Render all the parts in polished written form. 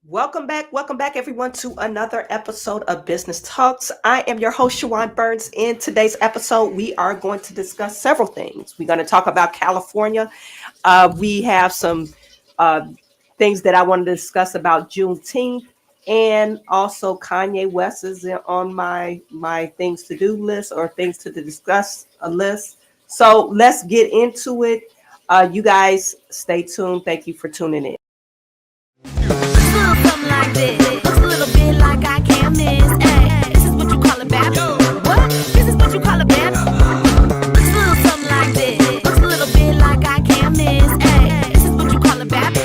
Welcome back, everyone, to another episode of Business Talks. I am your host, Chawanne Burns. In today's episode, we are going to discuss several things. We're going to talk about California. We have some uh, things that I want to discuss about Juneteenth, and also Kanye West is on my things to do list or things to discuss a list. So let's get into it. You guys stay tuned. Thank you for tuning in. Something like this. Looks a little bit like I can't miss. Ay, this is what you call a bad. What? This is what you call a bad. Looks a little something like this. Looks a little bit like I can't miss. Ay, this is what you call a bad.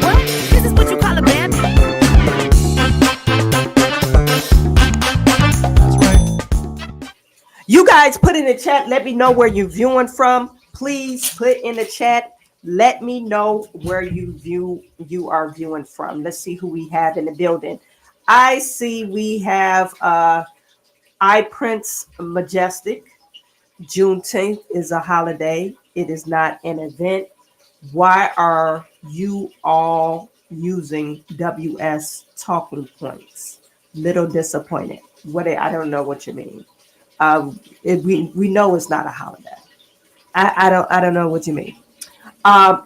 What? This is what you call a bad. You guys put in the chat. Let me know where you're viewing from. Please put in the chat. Let me know where you are viewing from. Let's see who we have in the building. I see we have iPrince Majestic. Juneteenth is a holiday. It is not an event. Why are you all using WS talking points? Little disappointed. I don't know what you mean. We know it's not a holiday. I don't know what you mean.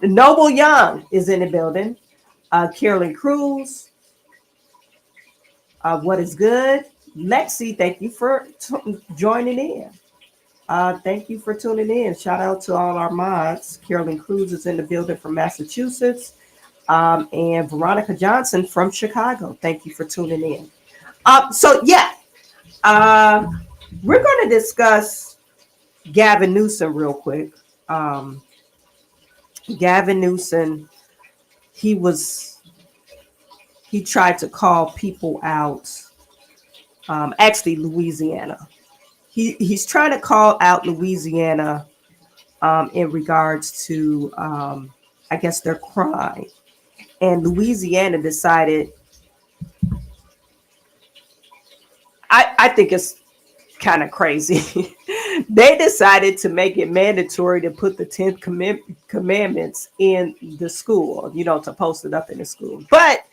Noble Young is in the building. Carolyn Cruz. What is good? Lexi, thank you for joining in. Thank you for tuning in. Shout out to all our mods. Carolyn Cruz is in the building from Massachusetts. And Veronica Johnson from Chicago. Thank you for tuning in. We're going to discuss Gavin Newsom real quick. Gavin Newsom, he tried to call people out. Actually, Louisiana. He's trying to call out Louisiana in regards to, I guess, their crime. And Louisiana decided, I think it's kind of crazy. They decided to make it mandatory to put the 10 commandments in the school, to post it up in the school. But,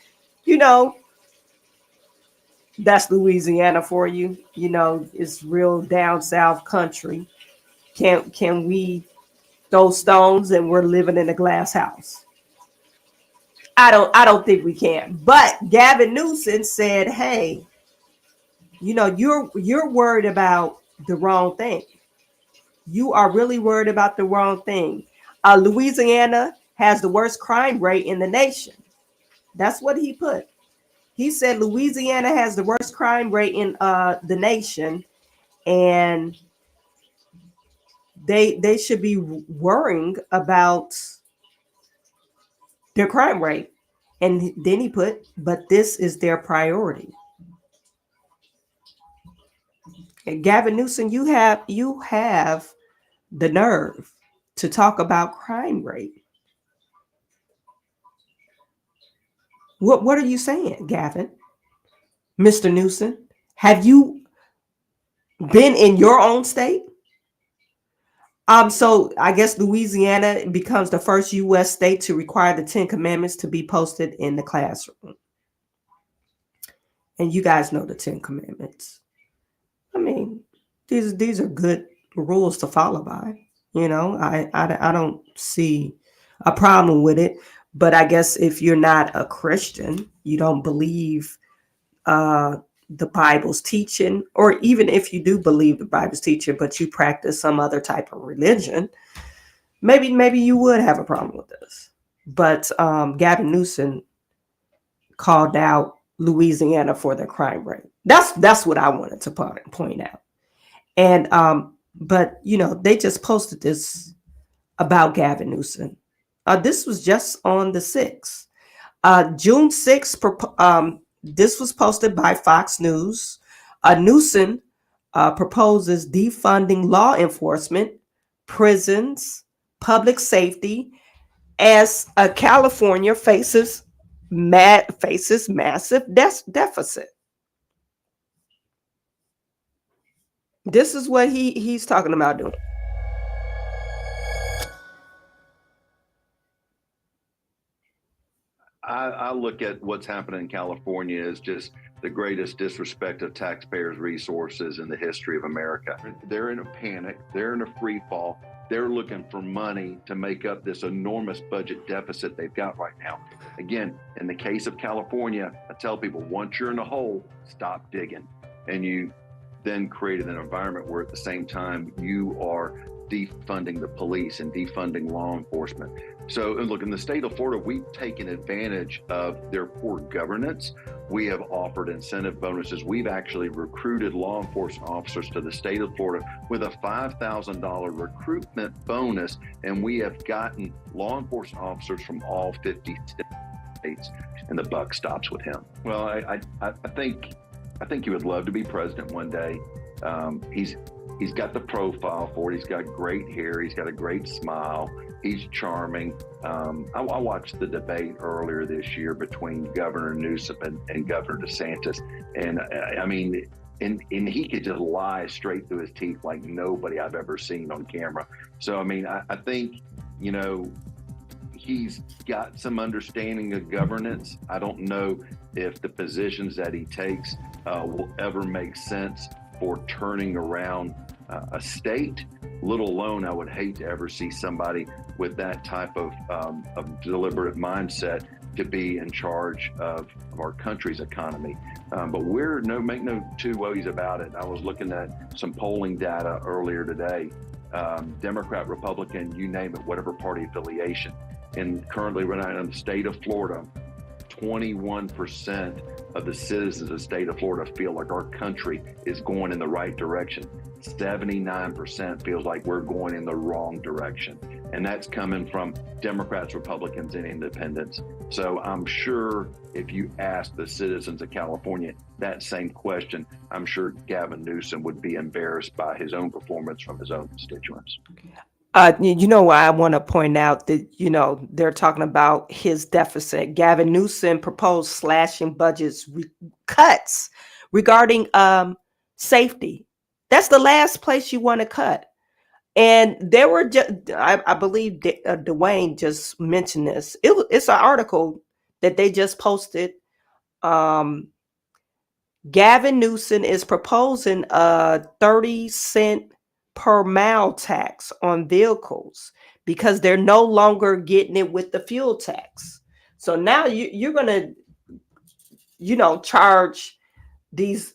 that's Louisiana for you. It's real down south country. Can we throw stones and we're living in a glass house? I don't think we can. But Gavin Newsom said, hey, you're worried about the wrong thing. You are really worried about the wrong thing. Louisiana has the worst crime rate in the nation. That's what he put. He said Louisiana has the worst crime rate in the nation, and they should be worrying about their crime rate. And then he put, but this is their priority. And Gavin Newsom, you have the nerve to talk about crime rate. What are you saying, Gavin? Mr. Newsom, have you been in your own state? So I guess Louisiana becomes the first U.S. state to require the 10 commandments to be posted in the classroom. And you guys know the 10 commandments. I mean, these are good rules to follow by. I don't see a problem with it. But I guess if you're not a Christian, you don't believe the Bible's teaching, or even if you do believe the Bible's teaching, but you practice some other type of religion, maybe you would have a problem with this. But Gavin Newsom called out Louisiana for their crime rate. That's what I wanted to point out. And but they just posted this about Gavin Newsom. This was just on the 6th. June 6th, this was posted by Fox News. Newsom proposes defunding law enforcement, prisons, public safety, as California faces massive deficit. This is what he's talking about doing. I look at what's happening in California as just the greatest disrespect of taxpayers' resources in the history of America. They're in a panic. They're in a free fall. They're looking for money to make up this enormous budget deficit they've got right now. Again, in the case of California, I tell people, once you're in a hole, stop digging. And you then created an environment where at the same time you are defunding the police and defunding law enforcement. So look, in the state of Florida, we've taken advantage of their poor governance. We have offered incentive bonuses. We've actually recruited law enforcement officers to the state of Florida with a $5,000 recruitment bonus, and we have gotten law enforcement officers from all 50 states, and the buck stops with him. Well, I think he would love to be president one day. He's got the profile for it. He's got great hair. He's got a great smile. He's charming. I watched the debate earlier this year between Governor Newsom and Governor DeSantis. And I mean, and he could just lie straight through his teeth like nobody I've ever seen on camera. So, I mean, I think, you know, he's got some understanding of governance. I don't know if the positions that he takes will ever make sense for turning around a state, let alone I would hate to ever see somebody with that type of deliberate mindset to be in charge of our country's economy. But make no two ways about it. I was looking at some polling data earlier today, Democrat, Republican, you name it, whatever party affiliation. And currently right now in the state of Florida, 21% of the citizens of the state of Florida feel like our country is going in the right direction. 79% feels like we're going in the wrong direction. And that's coming from Democrats, Republicans, and independents. So I'm sure if you ask the citizens of California that same question, I'm sure Gavin Newsom would be embarrassed by his own performance from his own constituents. You know, I want to point out that, you know, they're talking about his deficit. Gavin Newsom proposed slashing budgets cuts regarding safety. That's the last place you want to cut. And there were, I believe Dwayne just mentioned this. It's an article that they just posted. Gavin Newsom is proposing a 30-cent per mile tax on vehicles because they're no longer getting it with the fuel tax. So now you're going to, you know, charge these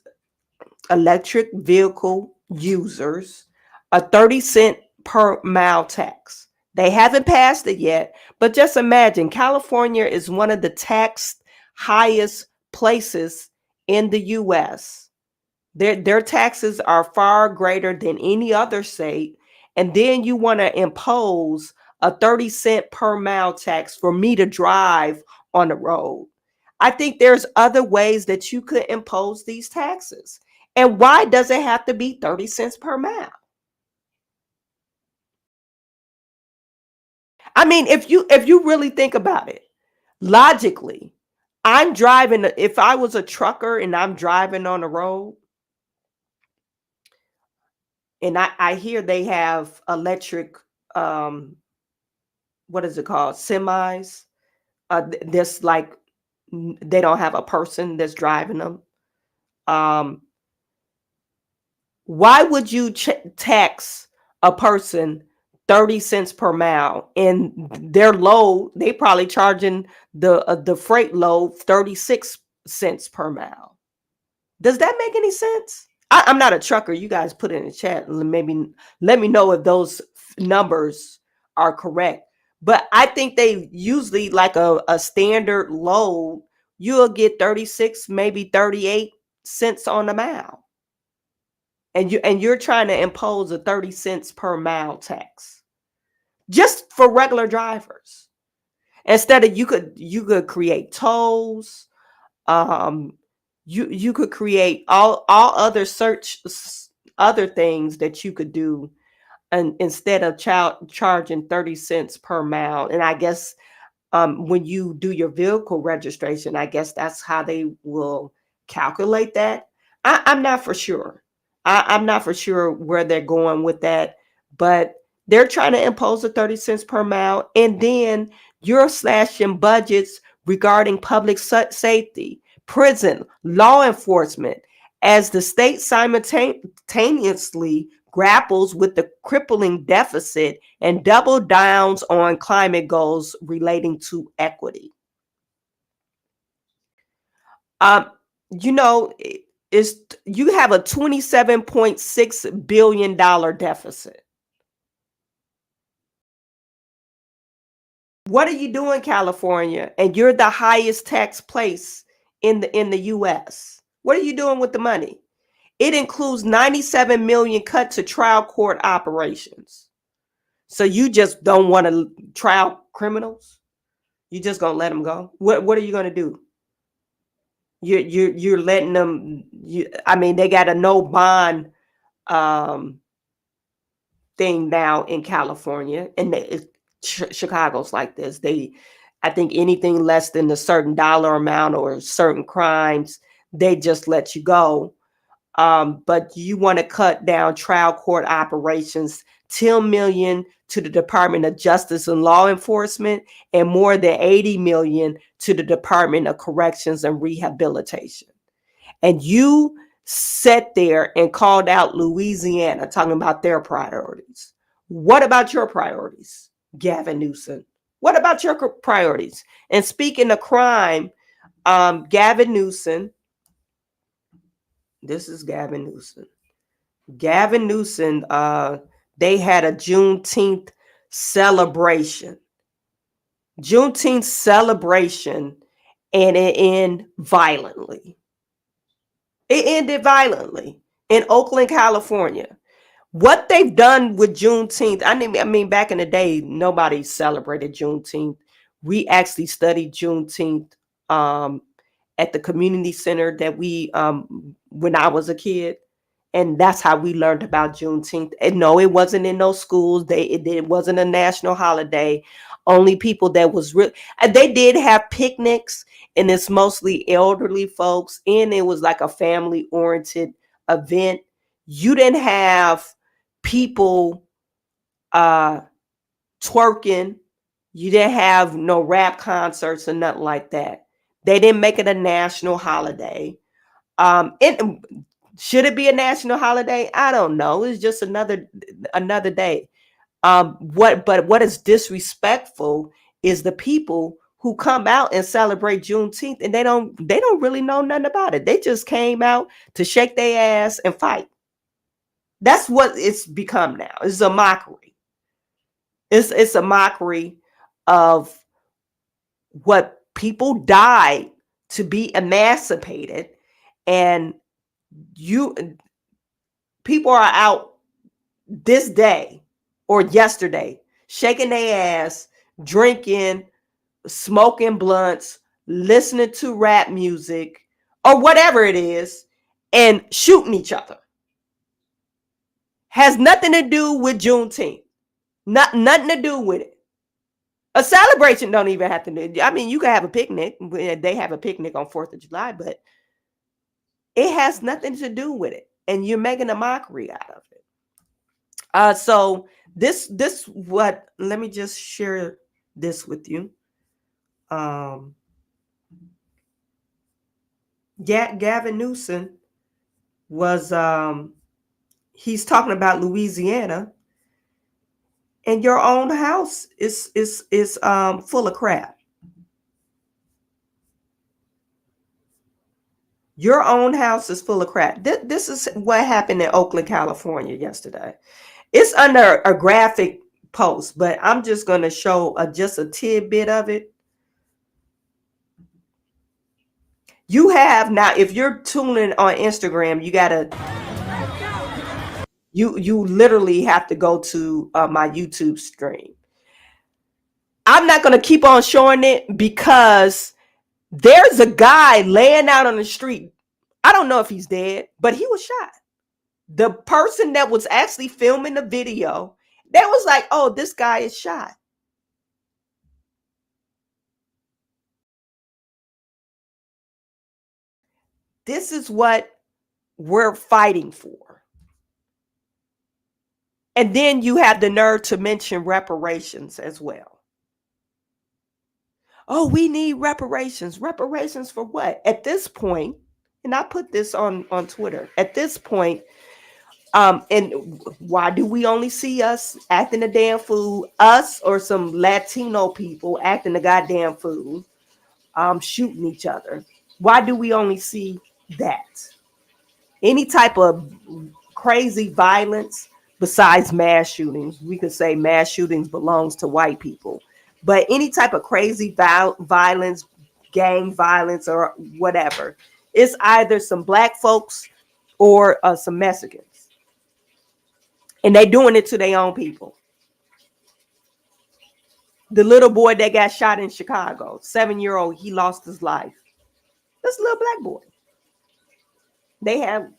electric vehicle users a 30-cent per mile tax. They haven't passed it yet, but just imagine California is one of the taxed highest places in the U.S. Their taxes are far greater than any other state. And then you want to impose a 30-cent per mile tax for me to drive on the road. I think there's other ways that you could impose these taxes. And why does it have to be 30 cents per mile? I mean, if you really think about it, logically, I'm driving, if I was a trucker and I'm driving on the road, and I hear they have electric, what is it called? Semis. This like, they don't have a person that's driving them. Why would you tax a person 30 cents per mile and their load, they probably charging the freight load 36 cents per mile? Does that make any sense? I'm not a trucker. You guys put it in the chat. Maybe let me know if those numbers are correct. But I think they usually like a standard load, you'll get 36, maybe 38 cents on the mile. And you're trying to impose a 30 cents per mile tax just for regular drivers. Instead of you could create tolls. You could create all other other things that you could do, and instead of charging 30 cents per mile. And I guess when you do your vehicle registration, I guess that's how they will calculate that. I'm not for sure. I'm not for sure where they're going with that, but they're trying to impose a 30 cents per mile, and then you're slashing budgets regarding public safety, prison, law enforcement, as the state simultaneously grapples with the crippling deficit and double downs on climate goals relating to equity. You know, you have a $27.6 billion deficit. What are you doing, California? And you're the highest tax place in the US. What are you doing with the money? It includes 97 million cut to trial court operations. So you just don't want to trial criminals? You just gonna let them go? What are you gonna do? You're letting them. I mean, they got a no bond thing now in California, and Chicago's like this. I think anything less than a certain dollar amount or certain crimes, they just let you go. But you want to cut down trial court operations, $10 million to the Department of Justice and Law Enforcement, and more than $80 million to the Department of Corrections and Rehabilitation. And you sat there and called out Louisiana, talking about their priorities. What about your priorities, Gavin Newsom? What about your priorities? And speaking of crime, Gavin Newsom, this is Gavin Newsom. Gavin Newsom, they had a Juneteenth celebration. Juneteenth celebration, and it ended violently. It ended violently in Oakland, California. What they've done with Juneteenth, I mean, back in the day, nobody celebrated Juneteenth. We actually studied Juneteenth at the community center that we, when I was a kid. And that's how we learned about Juneteenth. And no, it wasn't in those schools. It wasn't a national holiday. Only people that was real. They did have picnics, and it's mostly elderly folks. And it was like a family-oriented event. You didn't have people twerking. You didn't have no rap concerts or nothing like that. They didn't make it a national holiday. Should it be a national holiday? I don't know. It's just another day. What is disrespectful is the people who come out and celebrate Juneteenth, and they don't really know nothing about it. They just came out to shake their ass and fight. That's what it's become now. It's a mockery. It's a mockery of what people died to be emancipated, and people are out this day or yesterday shaking their ass, drinking, smoking blunts, listening to rap music or whatever it is, and shooting each other. Has nothing to do with Juneteenth. Nothing to do with it. A celebration don't even have to do. I mean, you can have a picnic. They have a picnic on 4th of July, but it has nothing to do with it. And you're making a mockery out of it. So this what, let me just share this with you. Gavin Newsom was, he's talking about Louisiana, and your own house is full of crap. Your own house is full of crap. This is what happened in Oakland, California yesterday. It's under a graphic post, but I'm just going to show just a tidbit of it. You have now, if you're tuning on Instagram, you gotta, you literally have to go to my YouTube stream. I'm not going to keep on showing it because there's a guy laying out on the street. I don't know if he's dead, but he was shot. The person that was actually filming the video, they was like, oh, this guy is shot. This is what we're fighting for. And then you have the nerve to mention reparations as well. Oh, we need reparations. Reparations for what? At this point, and I put this on Twitter. At this point, and why do we only see us acting the damn fool? Us or some Latino people acting the goddamn fool, shooting each other. Why do we only see that? Any type of crazy violence besides mass shootings, we could say mass shootings belongs to white people. But any type of crazy violence, gang violence, or whatever, it's either some black folks or some Mexicans, and they doing it to their own people. The little boy that got shot in Chicago, 7-year-old, he lost his life. That's a little black boy. They have,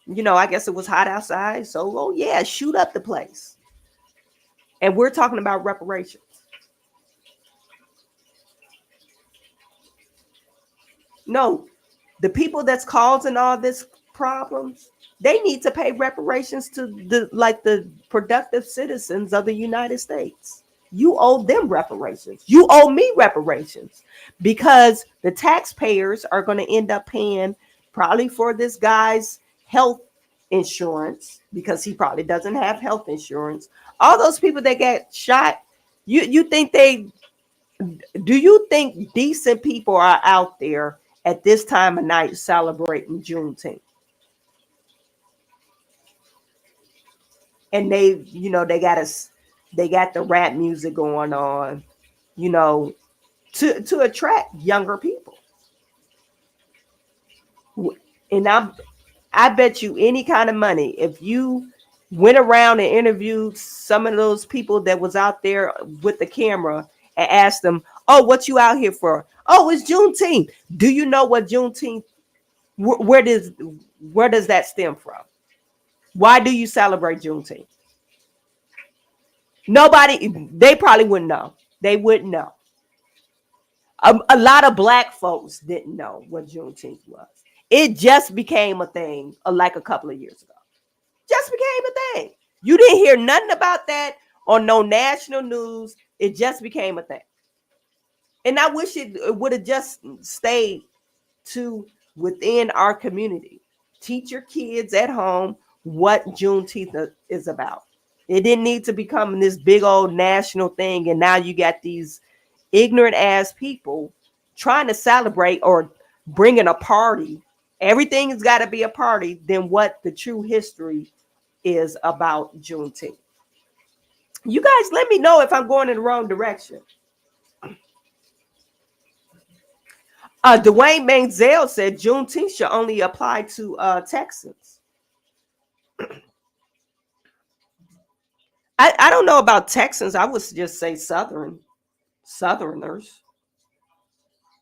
I guess it was hot outside, so oh yeah, shoot up the place. And we're talking about reparations. No, the people that's causing all this problems, they need to pay reparations to the productive citizens of the United States. You owe them reparations. You owe me reparations, because the taxpayers are going to end up paying probably for this guy's health insurance, because he probably doesn't have health insurance. All those people that get shot, do you think decent people are out there at this time of night celebrating Juneteenth? And they got the rap music going on, to attract younger people. And I bet you any kind of money, if you went around and interviewed some of those people that was out there with the camera and asked them, oh, what you out here for? Oh, it's Juneteenth. Do you know what Juneteenth, where does that stem from? Why do you celebrate Juneteenth? Nobody, they probably wouldn't know. They wouldn't know. A lot of black folks didn't know what Juneteenth was. It just became a thing like a couple of years ago. Just became a thing. You didn't hear nothing about that on no national news. It just became a thing. And I wish it would have just stayed to within our community. Teach your kids at home what Juneteenth is about. It didn't need to become this big old national thing. And now you got these ignorant ass people trying to celebrate or bringing a party. Everything has got to be a party than what the true history is about Juneteenth. You guys let me know if I'm going in the wrong direction. Dwayne Manziel said Juneteenth should only apply to Texans. I don't know about Texans. I would just say Southerners.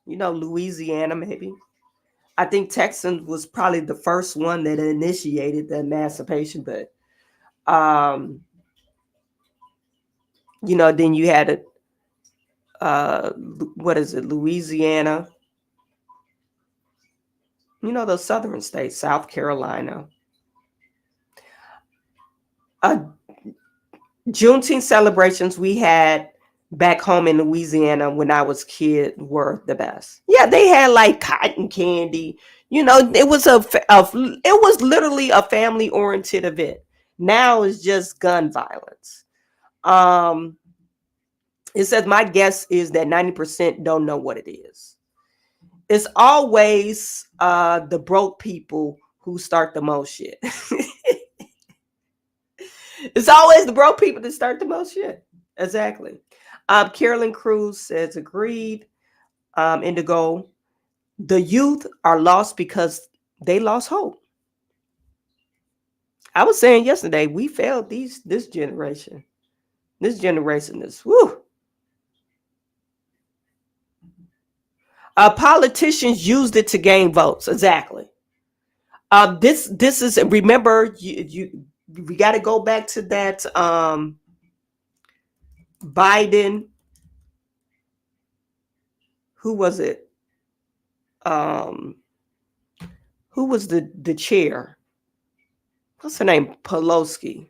Louisiana maybe. I think Texas was probably the first one that initiated the emancipation, but then you had it. What is it? Louisiana. Those southern states, South Carolina. Juneteenth celebrations we had back home in Louisiana when I was a kid were the best. Yeah, they had like cotton candy. It was literally a family oriented event. Now it's just gun violence. It says my guess is that 90% don't know what it is. It's always the broke people who start the most shit. It's always the broke people that start the most shit. Exactly. Carolyn Cruz says, agreed. Indigo, the youth are lost because they lost hope. I was saying yesterday, we failed this generation. This generation is, whoo. Politicians used it to gain votes. Exactly. This is, remember, we got to go back to that Biden. Who was it? Who was the chair? What's her name? Pelosi.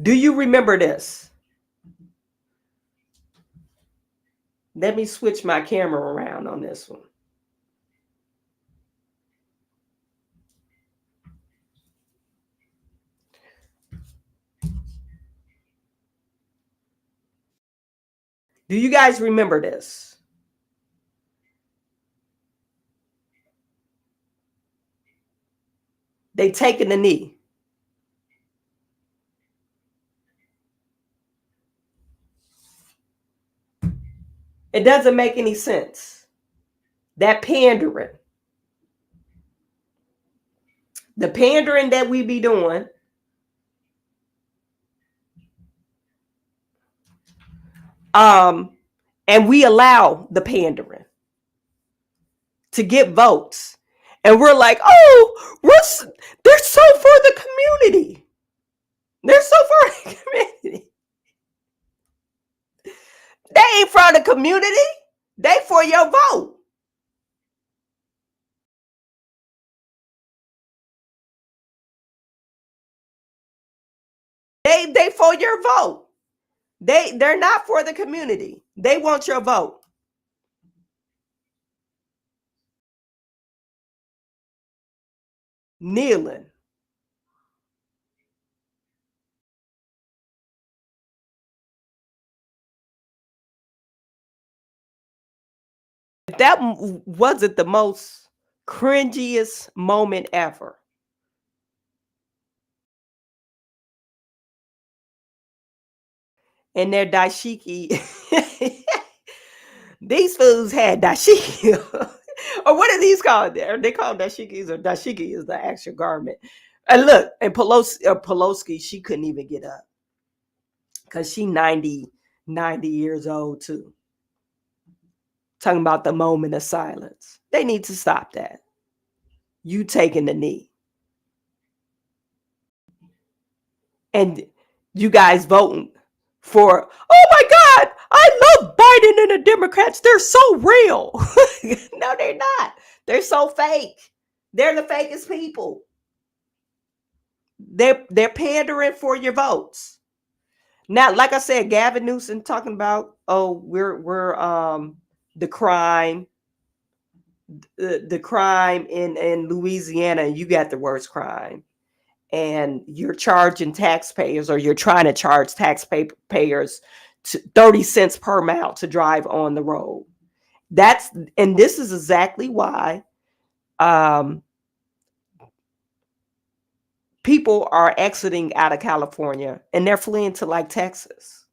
Do you remember this? Let me switch my camera around on this one. Do you guys remember this? They taking the knee. It doesn't make any sense. That pandering. The pandering that we be doing. And we allow the pandering to get votes. And we're like, oh, they're so for the community. They're so for the community. They ain't for the community. They for your vote. They for your vote. They're not for the community. They want your vote. Kneeling. That wasn't the most cringiest moment ever. And their dashiki. These fools had dashiki. Or what are these called? They call dashikis, or dashiki is the actual garment. And look, and Pelosi, she couldn't even get up. Because she 90 years old too. Talking about the moment of silence. They need to stop that. You taking the knee. And you guys voting for, oh my God, I love Biden and the Democrats. They're so real. No, they're not. They're so fake. They're the fakest people. They're pandering for your votes. Now, like I said, Gavin Newsom talking about, oh, we're the crime in Louisiana. You got the worst crime. And you're charging taxpayers, or you're trying to charge taxpayers 30 cents per mile to drive on the road. And this is exactly why people are exiting out of California, and they're fleeing to like Texas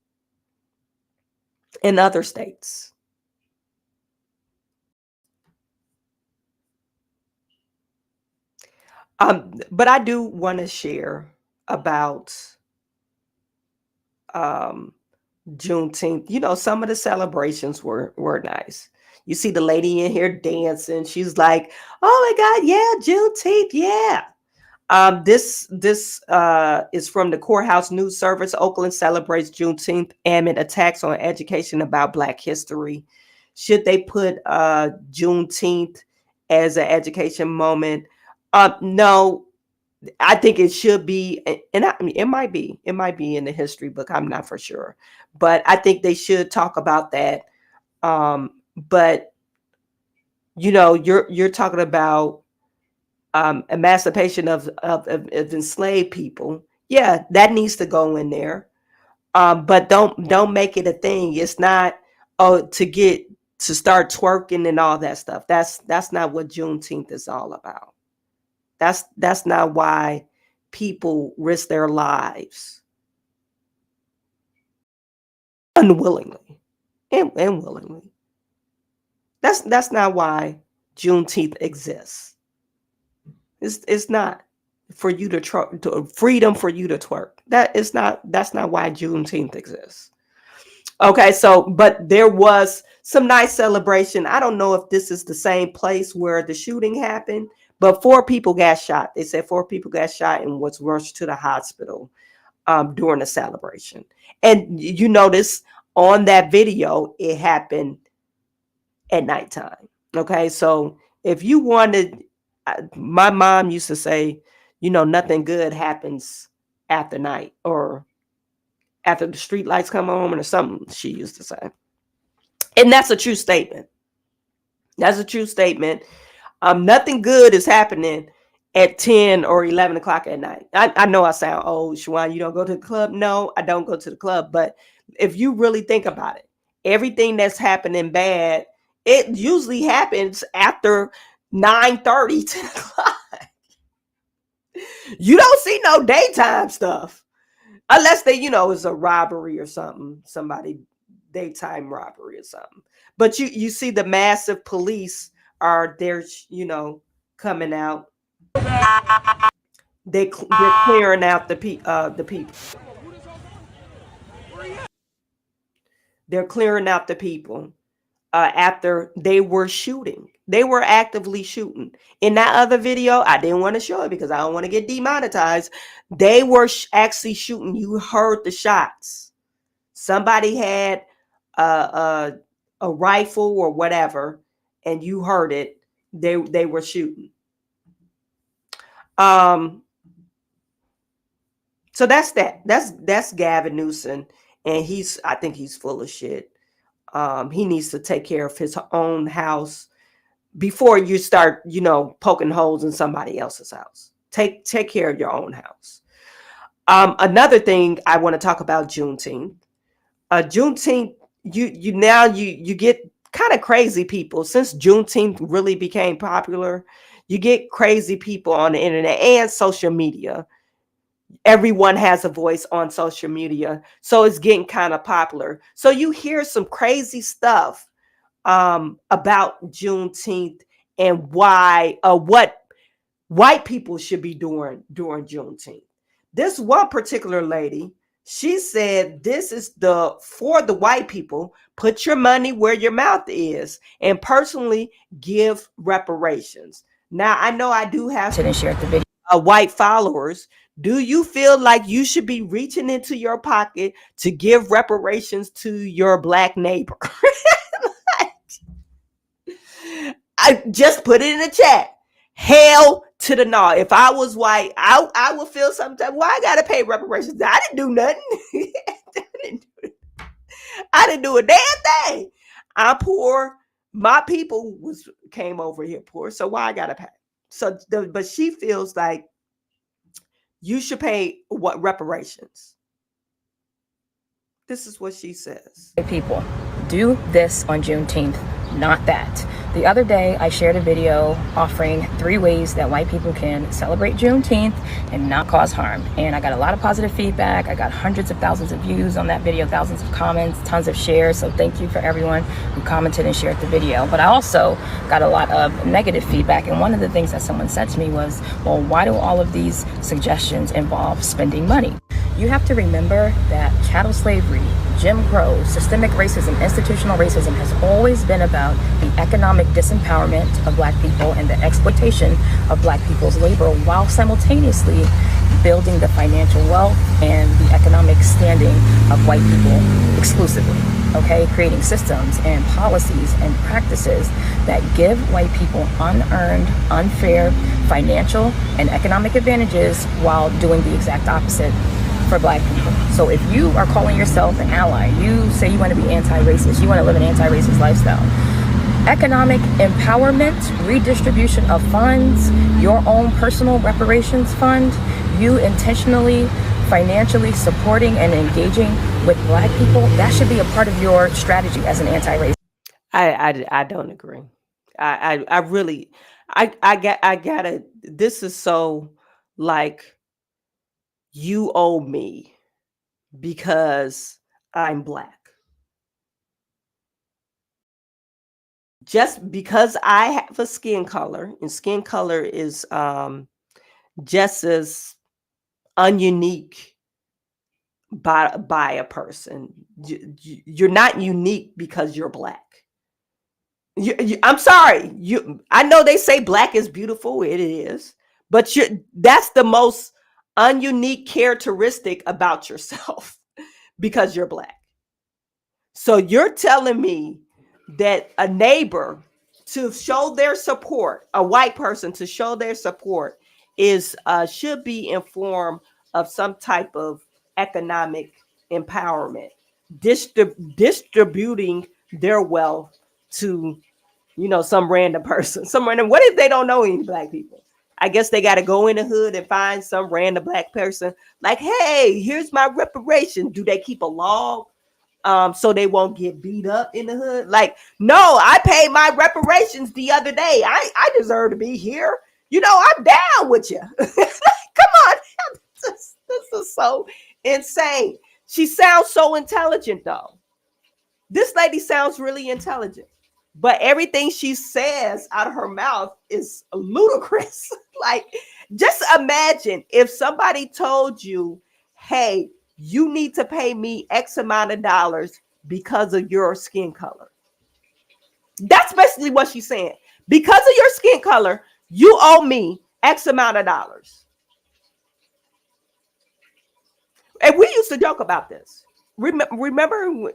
and other states. But I do want to share about Juneteenth. You know, some of the celebrations were nice. You see the lady in here dancing. She's like, "Oh my God, yeah, Juneteenth, yeah." This is from the Courthouse News Service. Oakland celebrates Juneteenth amid attacks on education about Black history. Should they put Juneteenth as an education moment? No, I think it should be, and it might be in the history book. I'm not for sure, but I think they should talk about that. But you know, you're talking about emancipation of enslaved people. Yeah, that needs to go in there. But don't make it a thing. It's not to start twerking and all that stuff. That's not what Juneteenth is all about. That's not why people risk their lives unwillingly and willingly. That's not why Juneteenth exists. It's not for you to freedom for you to twerk. That's not why Juneteenth exists. Okay, so but there was some nice celebration. I don't know if this is the same place where the shooting happened, but 4 people got shot. They said 4 people got shot and was rushed to the hospital during the celebration. And you notice on that video, it happened at nighttime. Okay, so if you wanted, my mom used to say, you know, nothing good happens after night, or after the street lights come on or something she used to say. And that's a true statement. That's a true statement. Nothing good is happening at 10 or 11 o'clock at night. I know I sound old, Chawanne. You don't go to the club? No, I don't go to the club. But if you really think about it, everything that's happening bad, it usually happens after 9:30, 10 o'clock. You don't see no daytime stuff. Unless they, it's a robbery or something. Somebody daytime robbery or something. But you see the massive police are there, coming out. They're clearing out the people. They're clearing out the people after they were shooting. They were actively shooting. In that other video, I didn't want to show it because I don't want to get demonetized. They were actually shooting. You heard the shots. Somebody had a rifle or whatever, and you heard it. They were shooting. So that's that. That's Gavin Newsom, and I think he's full of shit. He needs to take care of his own house before you start, poking holes in somebody else's house. Take care of your own house. Another thing I want to talk about Juneteenth. Juneteenth, you get kind of crazy people since Juneteenth really became popular. You get crazy people on the internet and social media. Everyone has a voice on social media, so it's getting kind of popular. So you hear some crazy stuff about Juneteenth and why what white people should be doing during Juneteenth. This one particular lady, she said, this is for the white people. Put your money where your mouth is and personally give reparations. Now, I know I do have white followers. Do you feel like you should be reaching into your pocket to give reparations to your black neighbor? I just put it in the chat. Hell to the no. If I was white, I would feel sometimes, why I gotta pay reparations? I didn't do nothing. I didn't do a damn thing. I'm poor. My people came over here poor, so why I gotta pay? But she feels like you should pay what reparations. This is what she says. People, do this on Juneteenth, not that. The other day, I shared a video offering 3 ways that white people can celebrate Juneteenth and not cause harm. And I got a lot of positive feedback. I got hundreds of thousands of views on that video, thousands of comments, tons of shares. So thank you for everyone who commented and shared the video. But I also got a lot of negative feedback. And one of the things that someone said to me was, well, why do all of these suggestions involve spending money? You have to remember that chattel slavery, Jim Crow, systemic racism, institutional racism has always been about the economic disempowerment of black people and the exploitation of black people's labor while simultaneously building the financial wealth and the economic standing of white people exclusively, okay? Creating systems and policies and practices that give white people unearned, unfair financial and economic advantages while doing the exact opposite for black people. So if you are calling yourself an ally, you say you want to be anti-racist, you want to live an anti-racist lifestyle, economic empowerment, redistribution of funds, your own personal reparations fund, you intentionally, financially supporting and engaging with black people, that should be a part of your strategy as an anti-racist. I don't agree. I really, I gotta, this is so like, you owe me because I'm black. Just because I have a skin color, and skin color is just as ununique by a person. You're not unique because you're black. I'm sorry. I know they say black is beautiful. It is. But that's the most ununique characteristic about yourself because you're black. So you're telling me that a neighbor to show their support, a white person to show their support is should be informed of some type of economic empowerment, distributing their wealth to, some random person, some random. What if they don't know any black people? I guess they got to go in the hood and find some random black person. Like, hey, here's my reparation. Do they keep a log? So they won't get beat up in the hood? Like, no, I paid my reparations the other day. I deserve to be here. I'm down with you. Come on. This is so insane. She sounds so intelligent, though. This lady sounds really intelligent, but everything she says out of her mouth is ludicrous. Like, just imagine if somebody told you, hey, you need to pay me X amount of dollars because of your skin color. That's basically what she's saying. Because of your skin color, you owe me X amount of dollars. And we used to joke about this. Remember,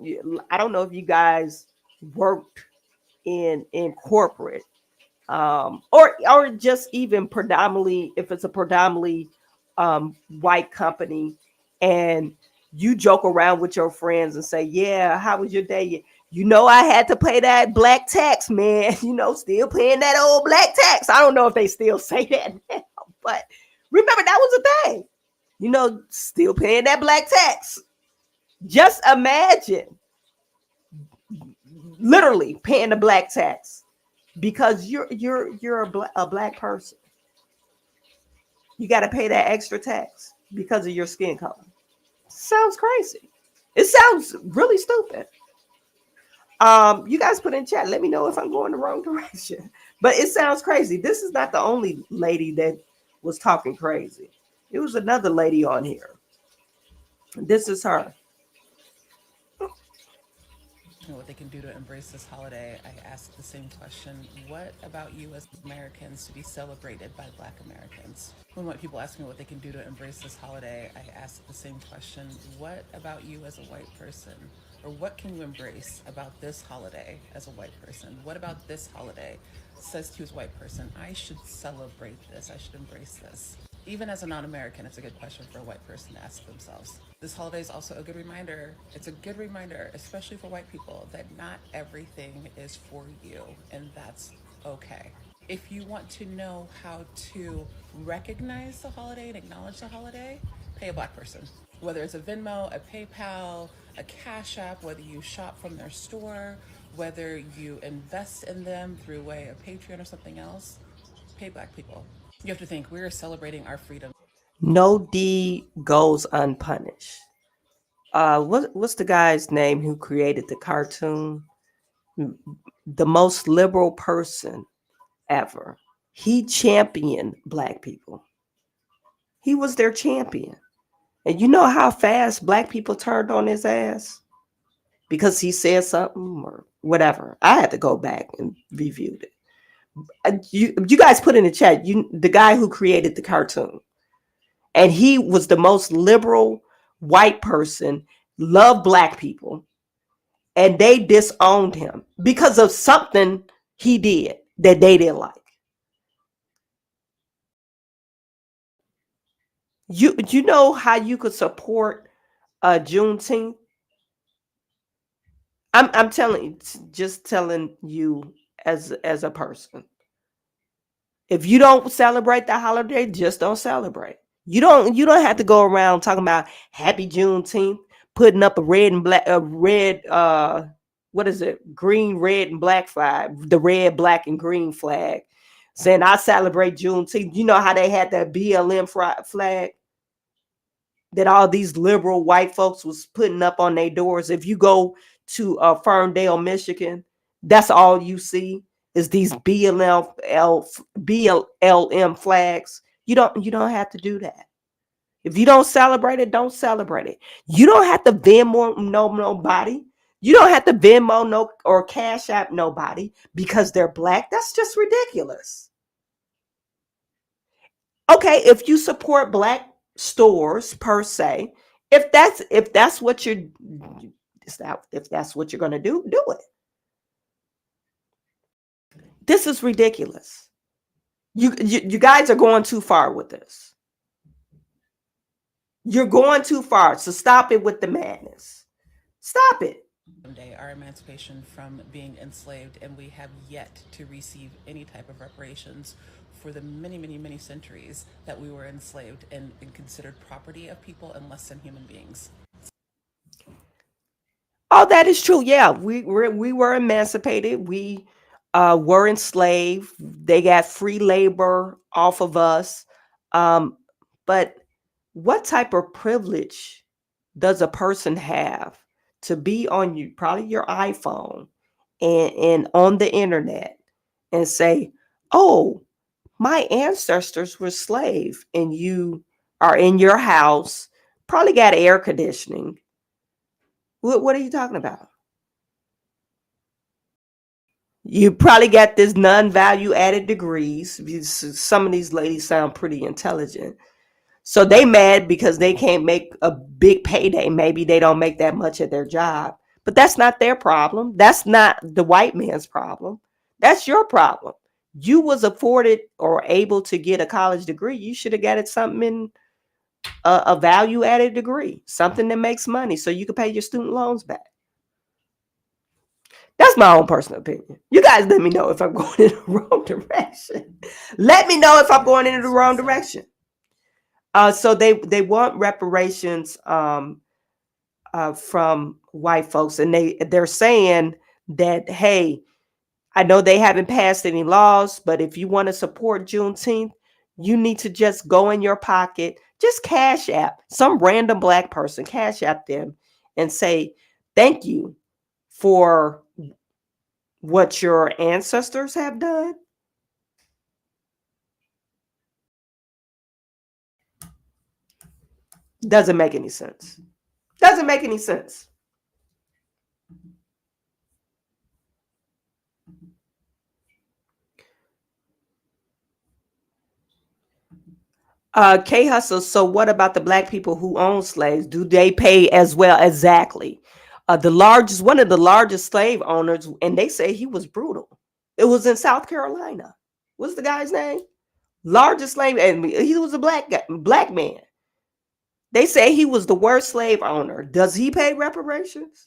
I don't know if you guys worked in corporate, or just even predominantly, if it's a predominantly white company, and you joke around with your friends and say, yeah, how was your day? I had to pay that black tax, man. Still paying that old black tax. I don't know if they still say that now, but remember, that was a thing. Still paying that black tax. Just imagine literally paying the black tax because you're a black person. You got to pay that extra tax because of your skin color. Sounds crazy. It sounds really stupid. You guys put in chat. Let me know if I'm going the wrong direction. But it sounds crazy. This is not the only lady that was talking crazy. It was another lady on here. This is her. What they can do to embrace this holiday, I ask the same question. What about you as Americans to be celebrated by Black Americans? When white people ask me what they can do to embrace this holiday, I ask the same question. What about you as a white person? Or what can you embrace about this holiday as a white person? What about this holiday says to you as a white person, I should celebrate this, I should embrace this? Even as a non-American, it's a good question for a white person to ask themselves. This holiday is also a good reminder. It's a good reminder, especially for white people, that not everything is for you, and that's okay. If you want to know how to recognize the holiday and acknowledge the holiday, pay a Black person. Whether it's a Venmo, a PayPal, a Cash App, whether you shop from their store, whether you invest in them through way of Patreon or something else, pay Black people. You have to think, we're celebrating our freedom. No deed goes unpunished. What's the guy's name who created the cartoon? The most liberal person ever. He championed Black people. He was their champion. And you know how fast Black people turned on his ass? Because he said something or whatever. I had to go back and review it. You guys put in the chat, the guy who created the cartoon. And he was the most liberal white person, loved Black people. And they disowned him because of something he did that they didn't like. You know how you could support Juneteenth? I'm telling you as a person. If you don't celebrate the holiday, just don't celebrate. You don't have to go around talking about Happy Juneteenth, putting up a red and black, what is it? Green, red, and black flag, the red, black, and green flag, saying I celebrate Juneteenth. You know how they had that BLM flag that all these liberal white folks was putting up on their doors. If you go to Ferndale, Michigan, that's all you see is these BLM flags. You don't have to do that. If you don't celebrate it, don't celebrate it. You don't have to Venmo nobody. You don't have to Venmo or Cash App nobody because they're Black. That's just ridiculous. Okay, if you support Black stores per se, if that's what you're going to do it. This is ridiculous. You guys are going too far with this. You're going too far. So stop it with the madness. Stop it. Day, our emancipation from being enslaved, and we have yet to receive any type of reparations for the many, many, many centuries that we were enslaved and considered property of people and less than human beings. Oh, that is true. Yeah, we were emancipated. We were enslaved. They got free labor off of us. Um, but what type of privilege does a person have to be on you, probably your iPhone and on the internet and say, "Oh, my ancestors were slaves," and you are in your house, probably got air conditioning. What are you talking about? You probably got this non-value added degrees. Some of these ladies sound pretty intelligent. So they mad because they can't make a big payday. Maybe they don't make that much at their job. But that's not their problem. That's not the white man's problem. That's your problem. You was afforded or able to get a college degree. You should have got it something in a value added degree, something that makes money so you can pay your student loans back. That's my own personal opinion. You guys let me know if I'm going in the wrong direction. Let me know if I'm going in the wrong direction. So they want reparations from white folks, and they're saying that, hey, I know they haven't passed any laws, but if you want to support Juneteenth, you need to just go in your pocket, just cash app some random black person, cash app them and say, thank you for what your ancestors have done. Doesn't make any sense. Doesn't make any sense. K Hustle. So what about the black people who own slaves? Do they pay as well? Exactly. One of the largest slave owners, and they say he was brutal. It was in South Carolina. What's the guy's name? Largest slave, and he was a black man. They say he was the worst slave owner. Does he pay reparations?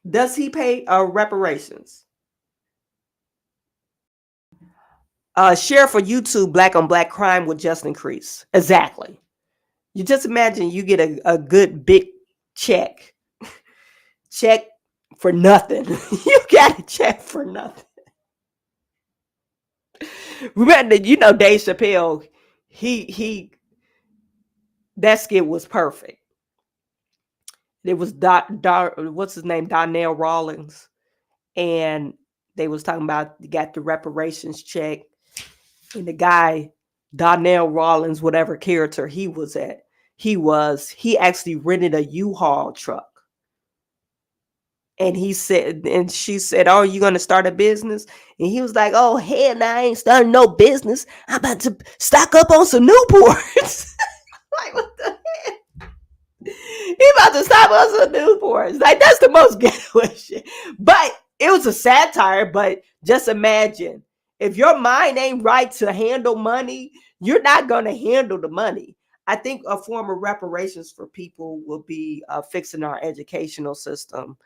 Does he pay reparations? Share for YouTube, black on black crime would just increase. Exactly. You just imagine you get a good big check. Check for nothing. You got a check for nothing. Remember, Dave Chappelle, he that skit was perfect. It was what's his name, Donnell Rawlings, and they was talking about got the reparations check, and the guy Donnell Rawlings, whatever character he was at, he actually rented a U-Haul truck. And she said, "Oh, you gonna start a business?" And he was like, "Oh, hell, no, I ain't starting no business. I'm about to stock up on some Newports." Like, what the hell? He about to stock on some Newports. Like, that's the most ghetto shit. But it was a satire. But just imagine, if your mind ain't right to handle money, you're not gonna handle the money. I think a form of reparations for people will be fixing our educational system.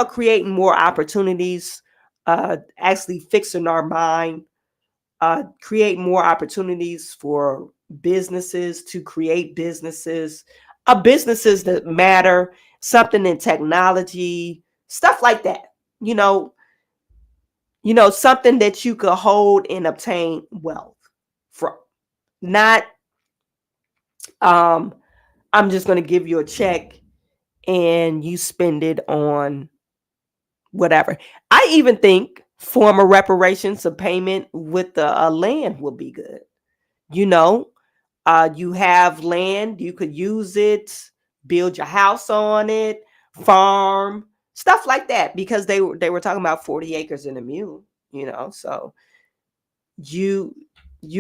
Creating more opportunities, actually fixing our mind, create more opportunities for businesses to create businesses that matter, something in technology, stuff like that. Something that you could hold and obtain wealth from. Not, I'm just going to give you a check and you spend it on whatever. I even think form of reparations of payment with the land will be good. You have land, you could use it, build your house on it, farm, stuff like that, because they were talking about 40 acres and a mule, so you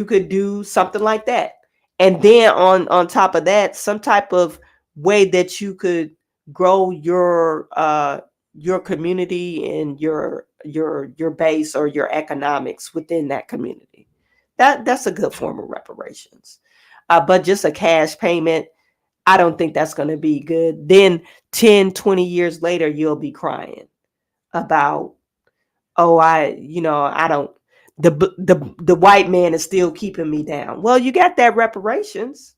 could do something like that. And then on top of that, some type of way that you could grow your community and your your base or your economics within that community. That's a good form of reparations. But just a cash payment, I don't think that's going to be good. Then 10, 20 years later, you'll be crying about, oh, I don't, the white man is still keeping me down. Well, you got that reparations.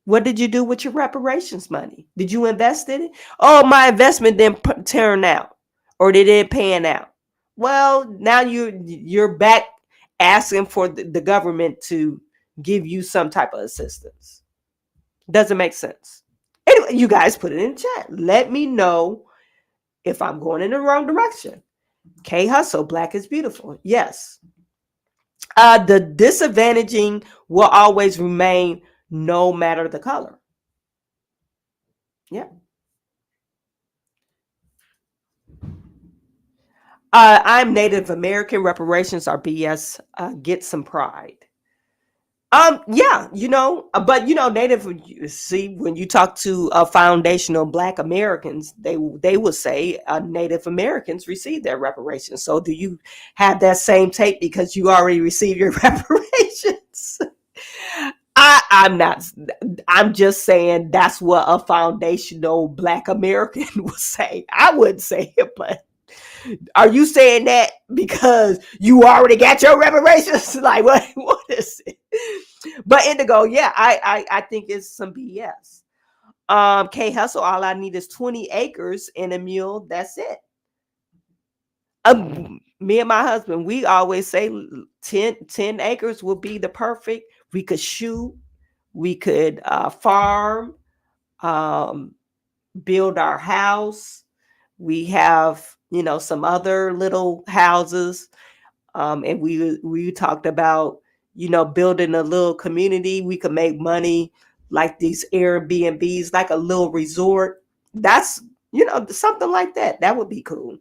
What did you do with your reparations money? Did you invest in it? Oh, my investment didn't turn out, or they didn't pan out. Well, now you're back asking for the government to give you some type of assistance. Doesn't make sense. Anyway, you guys put it in the chat. Let me know if I'm going in the wrong direction. K Hustle, Black is Beautiful. Yes. The disadvantaging will always remain no matter the color. Yeah. I'm Native American. Reparations are BS. Get some pride. Yeah, but Native. See, when you talk to foundational Black Americans, they will say Native Americans receive their reparations. So, do you have that same take because you already received your reparations? I'm not. I'm just saying that's what a foundational Black American would say. I wouldn't say it, but are you saying that because you already got your reparations? Like what is it? But Indigo, yeah, I think it's some BS. K Hustle, all I need is 20 acres and a mule. That's it. Me and my husband, we always say 10 acres will be the perfect. We could shoot, we could farm, build our house. We have, some other little houses. And we talked about, building a little community. We could make money like these Airbnbs, like a little resort. That's, something like that. That would be cool.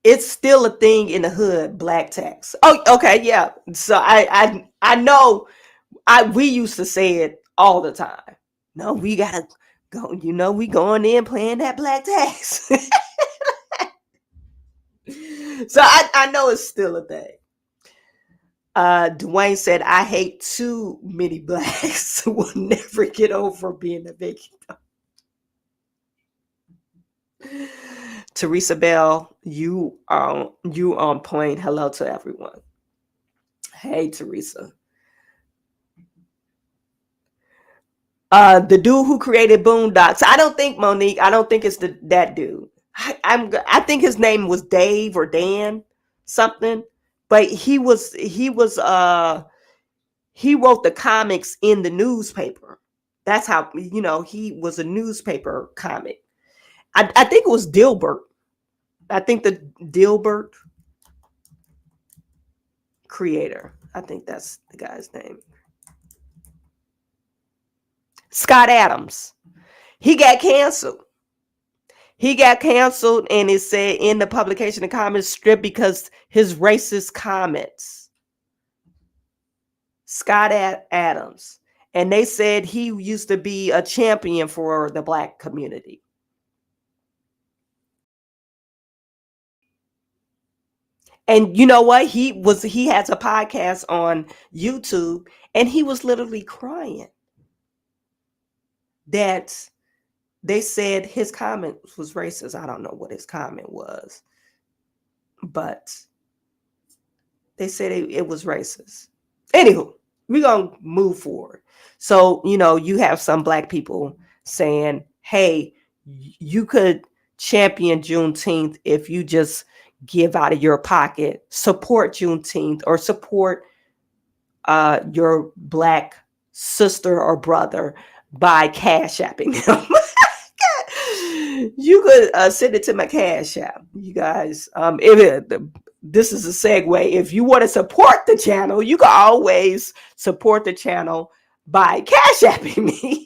It's still a thing in the hood, black tax. Oh, okay, yeah. So I know we used to say it all the time. No, we gotta go, we going in playing that black tax. So I know it's still a thing. Dwayne said, I hate too many blacks who will never get over being a victim. Teresa Bell, you on point. Hello to everyone. Hey, Teresa. The dude who created Boondocks. I don't think Monique. I don't think it's that dude. I think his name was Dave or Dan something, but he wrote the comics in the newspaper. That's how, he was a newspaper comic. I think it was Dilbert. I think the Dilbert creator. I think that's the guy's name. Scott Adams. He got canceled. And it said in the publication of comments stripped because his racist comments. Scott Adams. And they said he used to be a champion for the Black community. And you know what? He has a podcast on YouTube, and he was literally crying that they said his comment was racist. I don't know what his comment was, but they said it was racist. Anywho, we're going to move forward. So, you have some Black people saying, hey, you could champion Juneteenth if you just give out of your pocket, support Juneteenth, or support your Black sister or brother by cash apping them. You could send it to my cash app, you guys. This is a segue. If you want to support the channel, you can always support the channel by cash apping me.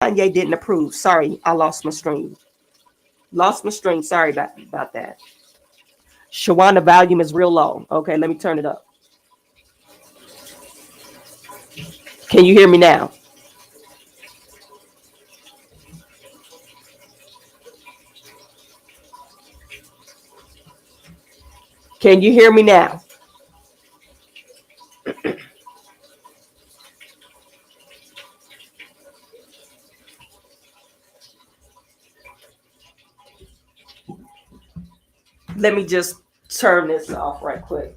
Kanye didn't approve. Sorry, I lost my stream. Sorry about that. Chawanne, the volume is real low. Okay, let me turn it up. Can you hear me now? Can you hear me now? Let me just turn this off right quick.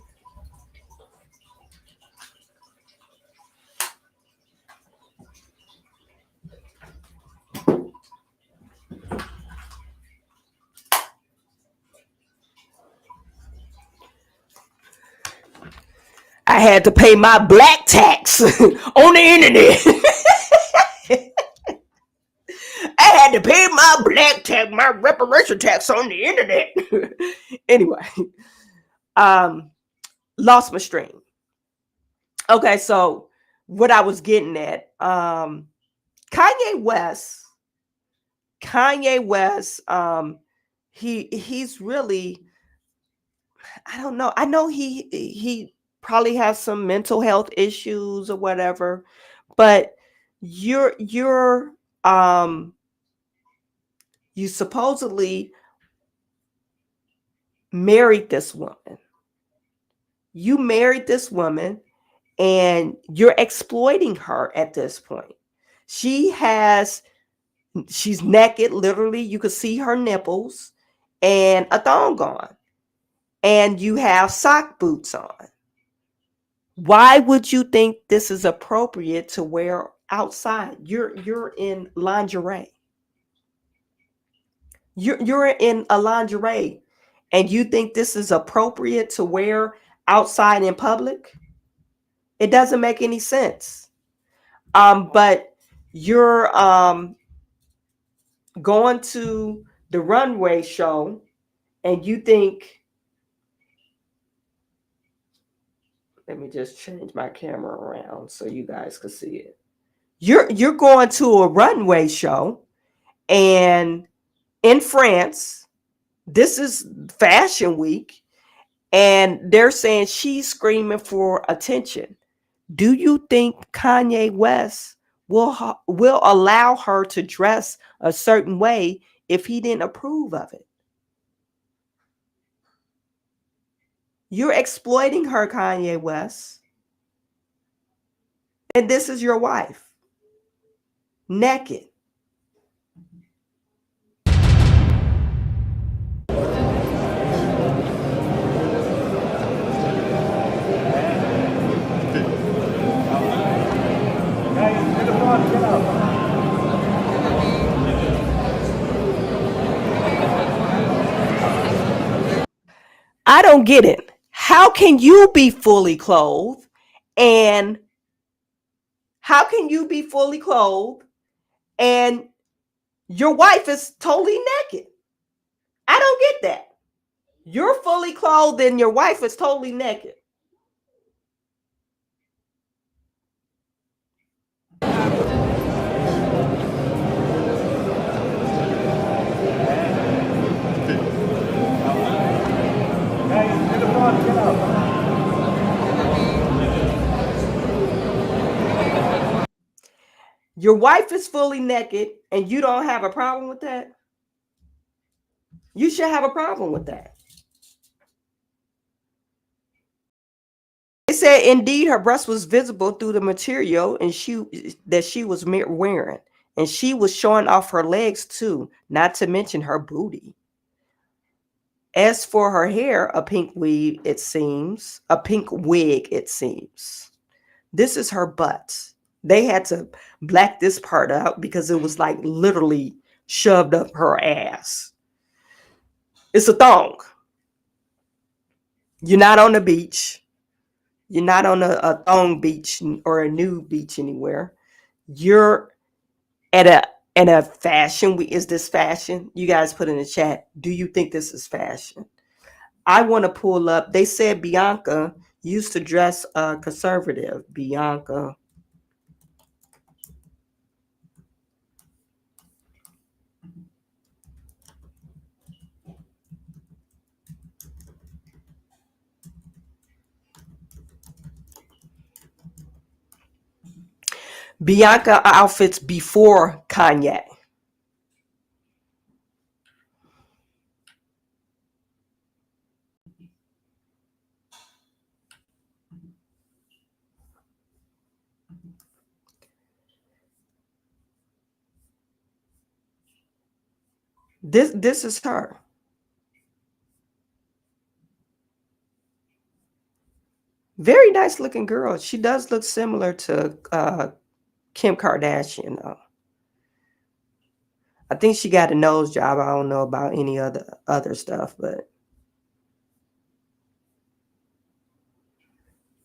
I had to pay my black tax on the internet. I had to pay my black tax, my reparation tax on the internet. Anyway, lost my stream. Okay, so what I was getting at, Kanye West, he's really, I don't know. I know he probably has some mental health issues or whatever, but you supposedly married this woman. You married this woman and you're exploiting her at this point. She's naked, literally. You could see her nipples and a thong on. And you have sock boots on. Why would you think this is appropriate to wear outside? You're in lingerie. You're in a lingerie, and you think this is appropriate to wear outside in public? It doesn't make any sense. But you're going to the runway show, and you think. Let me just change my camera around so you guys can see it. You're going to a runway show, and in France, this is Fashion Week, and they're saying she's screaming for attention. Do you think Kanye West will allow her to dress a certain way if he didn't approve of it? You're exploiting her, Kanye West. And this is your wife. Naked. I don't get it. How can you be fully clothed and your wife is totally naked? I don't get that. You're fully clothed and your wife is totally naked. Your wife is fully naked and you don't have a problem with that? You should have a problem with that. It said, indeed, her breast was visible through the material and that she was wearing. And she was showing off her legs too, not to mention her booty. As for her hair, a pink wig, it seems. This is her butt. They had to black this part out because it was like literally shoved up her ass. It's a thong. You're not on the beach. You're not on a thong beach or a nude beach anywhere. You're at a fashion week. Is this fashion? You guys put in the chat. Do you think this is fashion? I want to pull up. They said Bianca used to dress conservative. Bianca. Bianca outfits before Kanye. This is her. Very nice looking girl. She does look similar to Kim Kardashian though. I think she got a nose job. I don't know about any other stuff, but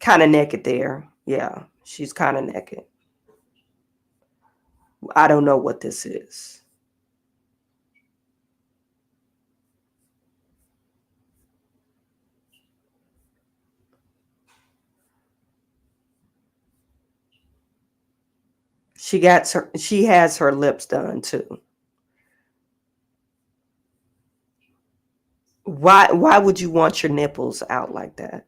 kind of naked there. Yeah, she's kind of naked. I don't know what this is. She has her lips done too. Why would you want your nipples out like that?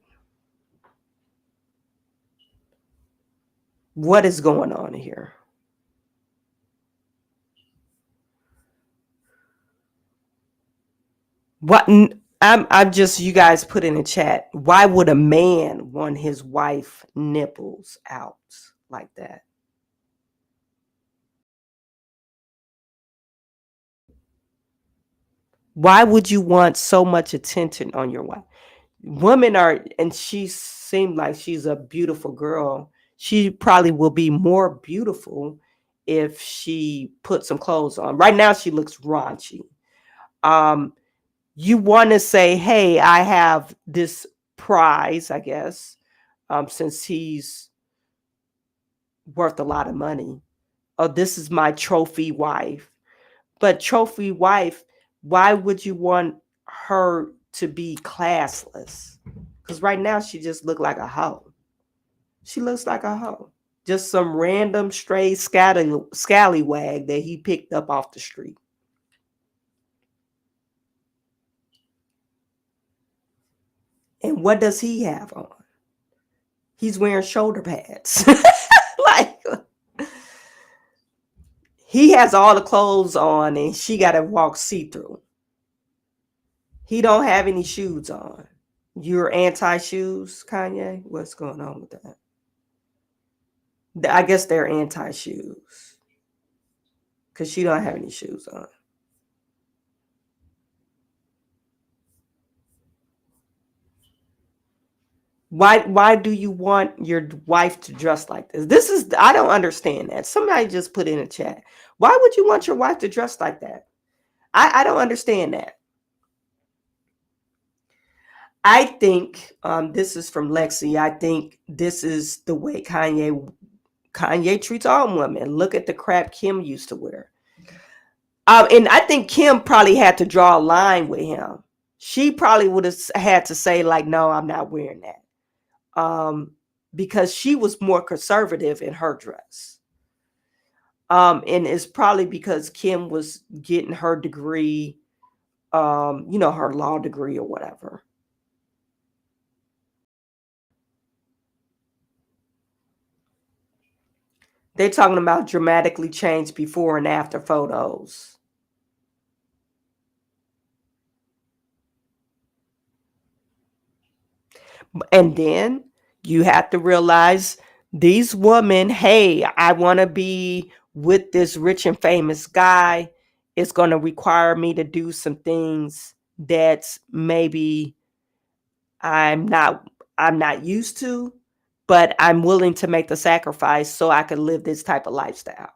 What is going on here? What I'm just, you guys put in the chat. Why would a man want his wife nipples out like that? Why would you want so much attention on your wife? Women are, and she seemed like she's a beautiful girl. She probably will be more beautiful if she put some clothes on. Right now, she looks raunchy. You want to say, hey, I have this prize, I guess, since he's worth a lot of money. Oh, this is my trophy wife. But trophy wife, why would you want her to be classless? Because right now she just looked like a hoe. She looks like a hoe. Just some random stray scallywag that he picked up off the street. And what does he have on? He's wearing shoulder pads. Like, he has all the clothes on and she got to walk see-through. He don't have any shoes on. You're anti-shoes, Kanye? What's going on with that? I guess they're anti-shoes because she don't have any shoes on. Why do you want your wife to dress like this? I don't understand that. Somebody just put in a chat. Why would you want your wife to dress like that? I don't understand that. I think this is from Lexi. I think this is the way Kanye treats all women. Look at the crap Kim used to wear. And I think Kim probably had to draw a line with him. She probably would have had to say, like, no, I'm not wearing that. Because she was more conservative in her dress. And it's probably because Kim was getting her degree, her law degree or whatever. They're talking about dramatically changed before and after photos. And then you have to realize these women, hey, I want to be with this rich and famous guy. It's going to require me to do some things that maybe I'm not used to, but I'm willing to make the sacrifice so I can live this type of lifestyle.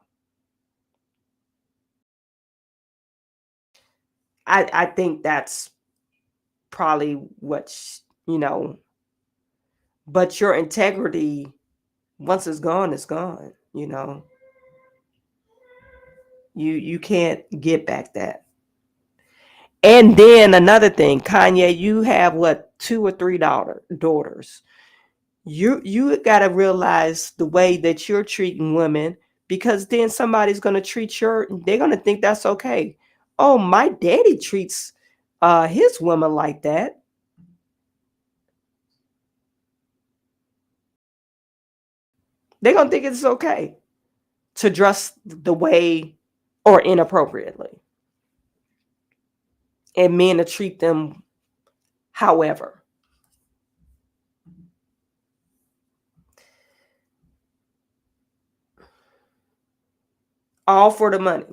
I think that's probably what, but your integrity, once it's gone, it's gone, You can't get back that. And then another thing, Kanye, you have what, 2 or 3 daughters. You got to realize the way that you're treating women, because then somebody's going to they're going to think that's okay. Oh, my daddy treats his woman like that. They're going to think it's okay. to dress the way or inappropriately, and men to treat them however. All for the money.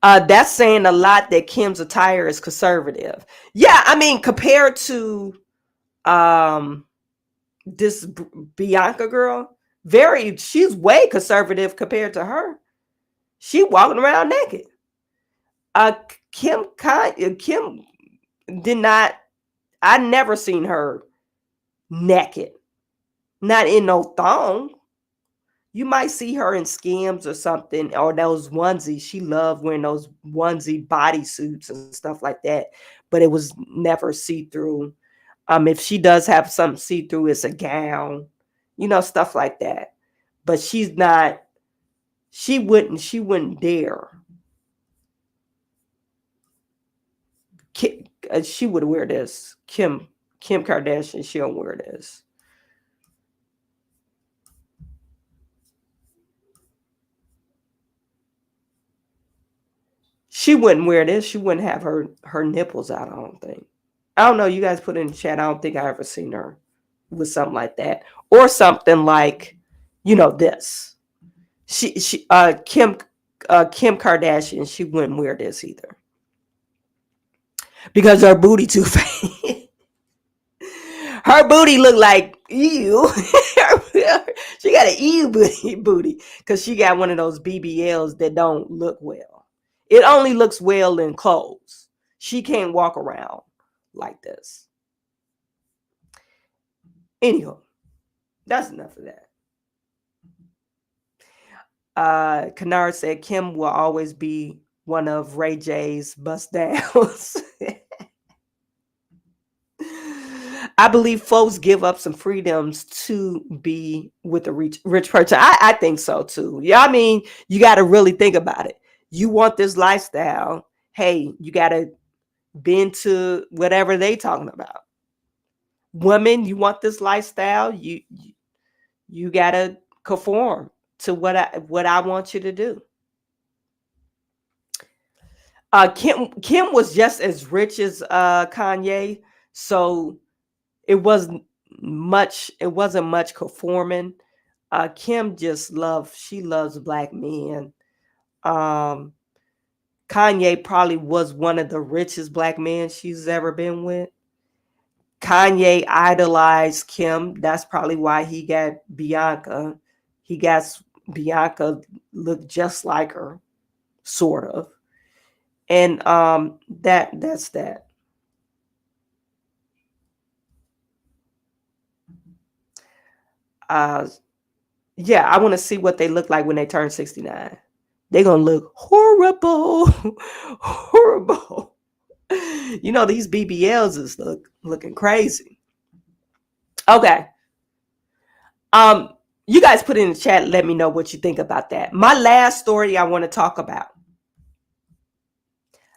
That's saying a lot that Kim's attire is conservative. Yeah, I mean, compared to this Bianca girl, she's way conservative compared to her. She walking around naked. Kim did not. I never seen her naked, not in no thong. You might see her in Skims or something, or those onesies. She loved wearing those onesie bodysuits and stuff like that, but it was never see-through. If she does have something see-through, it's a gown, stuff like that. But she's not. She wouldn't dare. She would wear this. Kim Kardashian, she don't wear this. She wouldn't wear this. She wouldn't have her nipples out, I don't think. I don't know. You guys put it in the chat. I don't think I ever seen her with something like that. Or something like, this. Kim Kardashian, she wouldn't wear this either. Because her booty too fake. Her booty look like ew. She got an ew booty. Because she got one of those BBLs that don't look well. It only looks well in clothes. She can't walk around like this. Anywho, that's enough of that. Kennard said Kim will always be one of Ray J's bust downs. I believe folks give up some freedoms to be with a rich person. I think so too. Yeah, I mean, you got to really think about it. You want this lifestyle. Hey, you got to bend to whatever they talking about. Women, you want this lifestyle. You got to conform to what I want you to do. Kim was just as rich as Kanye, so it wasn't much conforming. Kim just loves black men. Kanye probably was one of the richest black men she's ever been with. Kanye idolized Kim. That's probably why he got Bianca. He got Bianca look just like her, sort of. And that's that. Yeah, I want to see what they look like when they turn 69. They're going to look horrible. Horrible. These BBLs is looking crazy. Okay. You guys put in the chat, let me know what you think about that. My last story I want to talk about.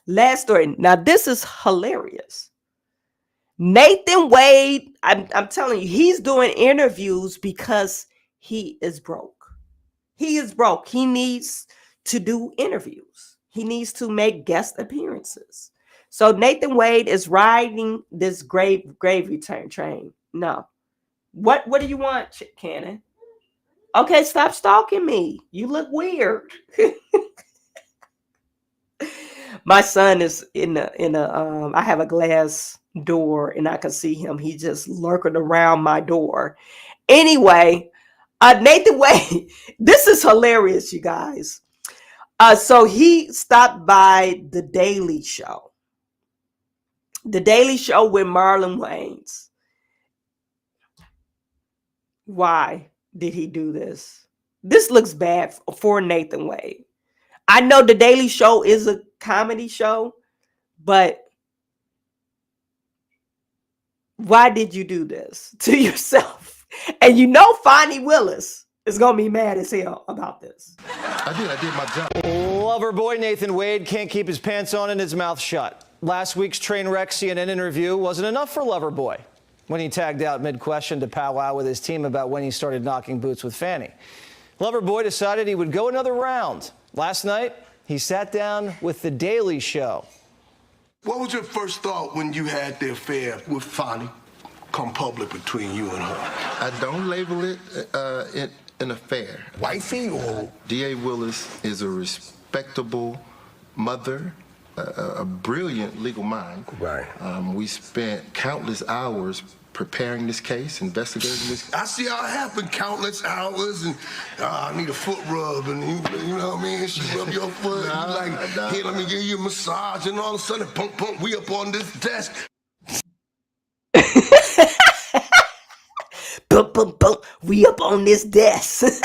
Last story. Now, this is hilarious. Nathan Wade, I'm telling you, he's doing interviews because he is broke. He is broke. He needs to do interviews. He needs to make guest appearances. So Nathan Wade is riding this gravy train. No. What do you want, Cannon? Okay, stop stalking me. You look weird. My son is in a I have a glass door and I can see him. He just lurking around my door. Anyway, Nathan Wade, this is hilarious, you guys. So he stopped by The Daily Show. The Daily Show with Marlon Wayans. Why did he do this? This looks bad for Nathan Wade. I know The Daily Show is a comedy show, but why did you do this to yourself? And Fonnie Willis is going to be mad as hell about this. I did my job. Lover boy Nathan Wade can't keep his pants on and his mouth shut. Last week's train wreck CNN interview wasn't enough for Lover boy. when he tagged out mid-question to powwow with his team about when he started knocking boots with Fanny. Loverboy decided he would go another round. Last night, he sat down with The Daily Show. What was your first thought when you had the affair with Fanny come public between you and her? I don't label it an affair. Wifey or? D.A. Willis is a respectable mother, a brilliant legal mind. Right. We spent countless hours preparing this case, investigating this. I see how it happened, countless hours, and I need a foot rub, and you know what I mean? She rub your foot, and you like, here, let me give you a massage, and all of a sudden, punk, punk, we up on this desk. Bump, bump, bump. We up on this desk.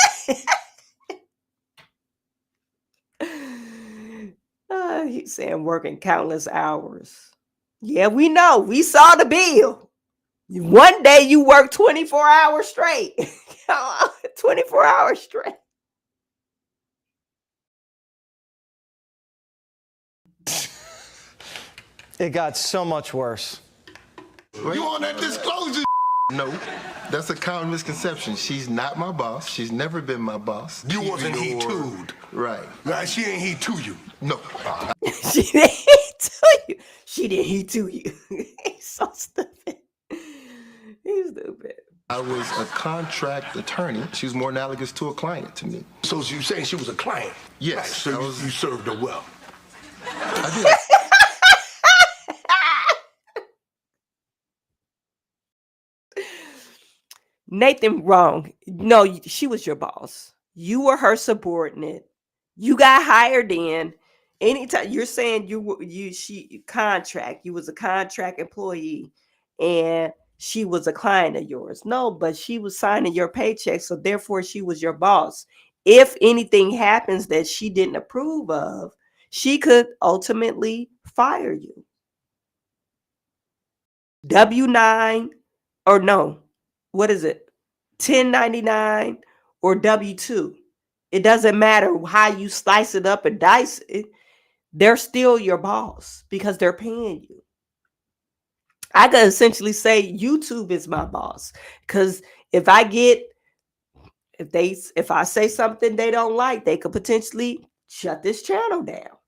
He's saying working countless hours. Yeah, we know. We saw the bill. One day you work 24 hours straight. 24 hours straight. It got so much worse. You on that disclosure? No, that's a common misconception. She's not my boss. She's never been my boss. You wasn't he too'd. Right. Right, she ain't he to you. No. She didn't heat to you. She didn't heat to you. He's so stupid. He's stupid. I was a contract attorney. She was more analogous to a client to me. So you saying she was a client? Yes. Right, so you served her well. I did. Nathan, wrong. No, she was your boss. You were her subordinate. You got hired in. Anytime you're saying she contract, you was a contract employee, and she was a client of yours. No, but she was signing your paycheck, so therefore she was your boss. If anything happens that she didn't approve of, she could ultimately fire you. W-9 or no. What is it? 1099 or W-2. It doesn't matter how you slice it up and dice it. They're still your boss because they're paying you. I could essentially say YouTube is my boss because if I say something they don't like, they could potentially shut this channel down.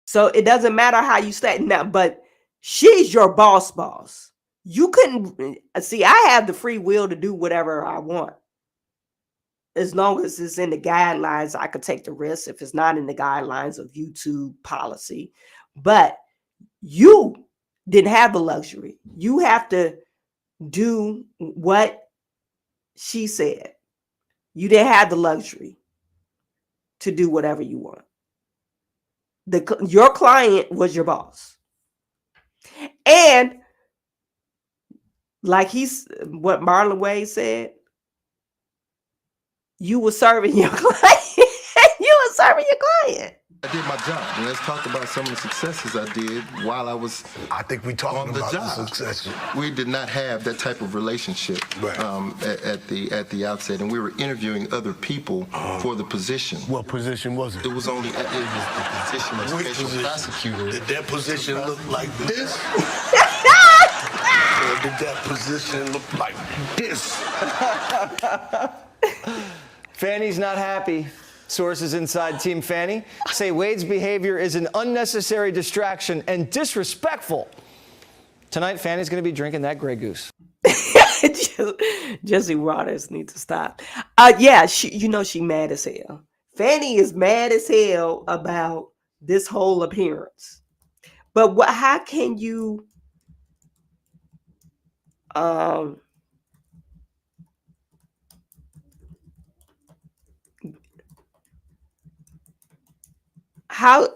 So it doesn't matter how you say it now, but she's your boss. You couldn't see, I have the free will to do whatever I want. As long as it's in the guidelines, I could take the risk if it's not in the guidelines of YouTube policy. But you didn't have the luxury. You have to do what she said. You didn't have the luxury to do whatever you want. Your client was your boss. And like what Marlon Wade said, you were serving your client. You were serving your client. I did my job, and let's talk about some of the successes I did while I was I think we talking on the about job. the success. We did not have that type of relationship Right. at the outset, and we were interviewing other people for the position. What position was it? It was only the position of Which special position? prosecutor. Did that position look like this? Or did that position look like this? Fanny's not happy. Sources inside Team Fanny say Wade's behavior is an unnecessary distraction and disrespectful. Tonight, Fanny's going to be drinking that Grey Goose. Jesse Waters needs to stop. Yeah, she mad as hell. Fanny is mad as hell about this whole appearance. But how can you how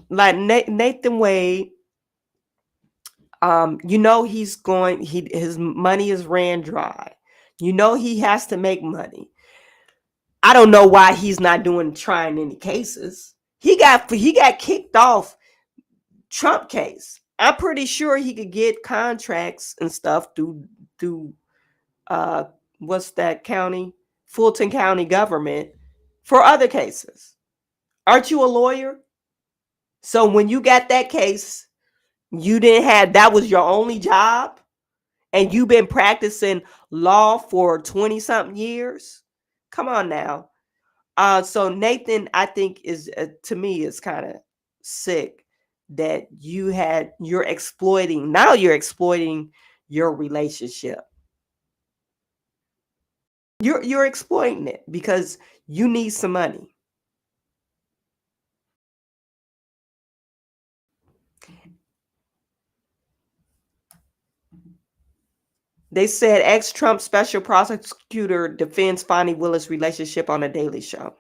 like Nathan Wade, his money is ran dry. He has to make money. I don't know why he's not trying any cases. He got kicked off Trump case. I'm pretty sure he could get contracts and stuff through what's that county? Fulton County government for other cases. Aren't you a lawyer? So when you got that case You didn't have, that was your only job, and you've been practicing law for 20 something years. Come on now. So Nathan, I think is to me is kind of sick that you're exploiting. Now you're exploiting your relationship. You're exploiting it because you need some money. They said ex-Trump special prosecutor defends Fonnie Willis' relationship on a Daily Show.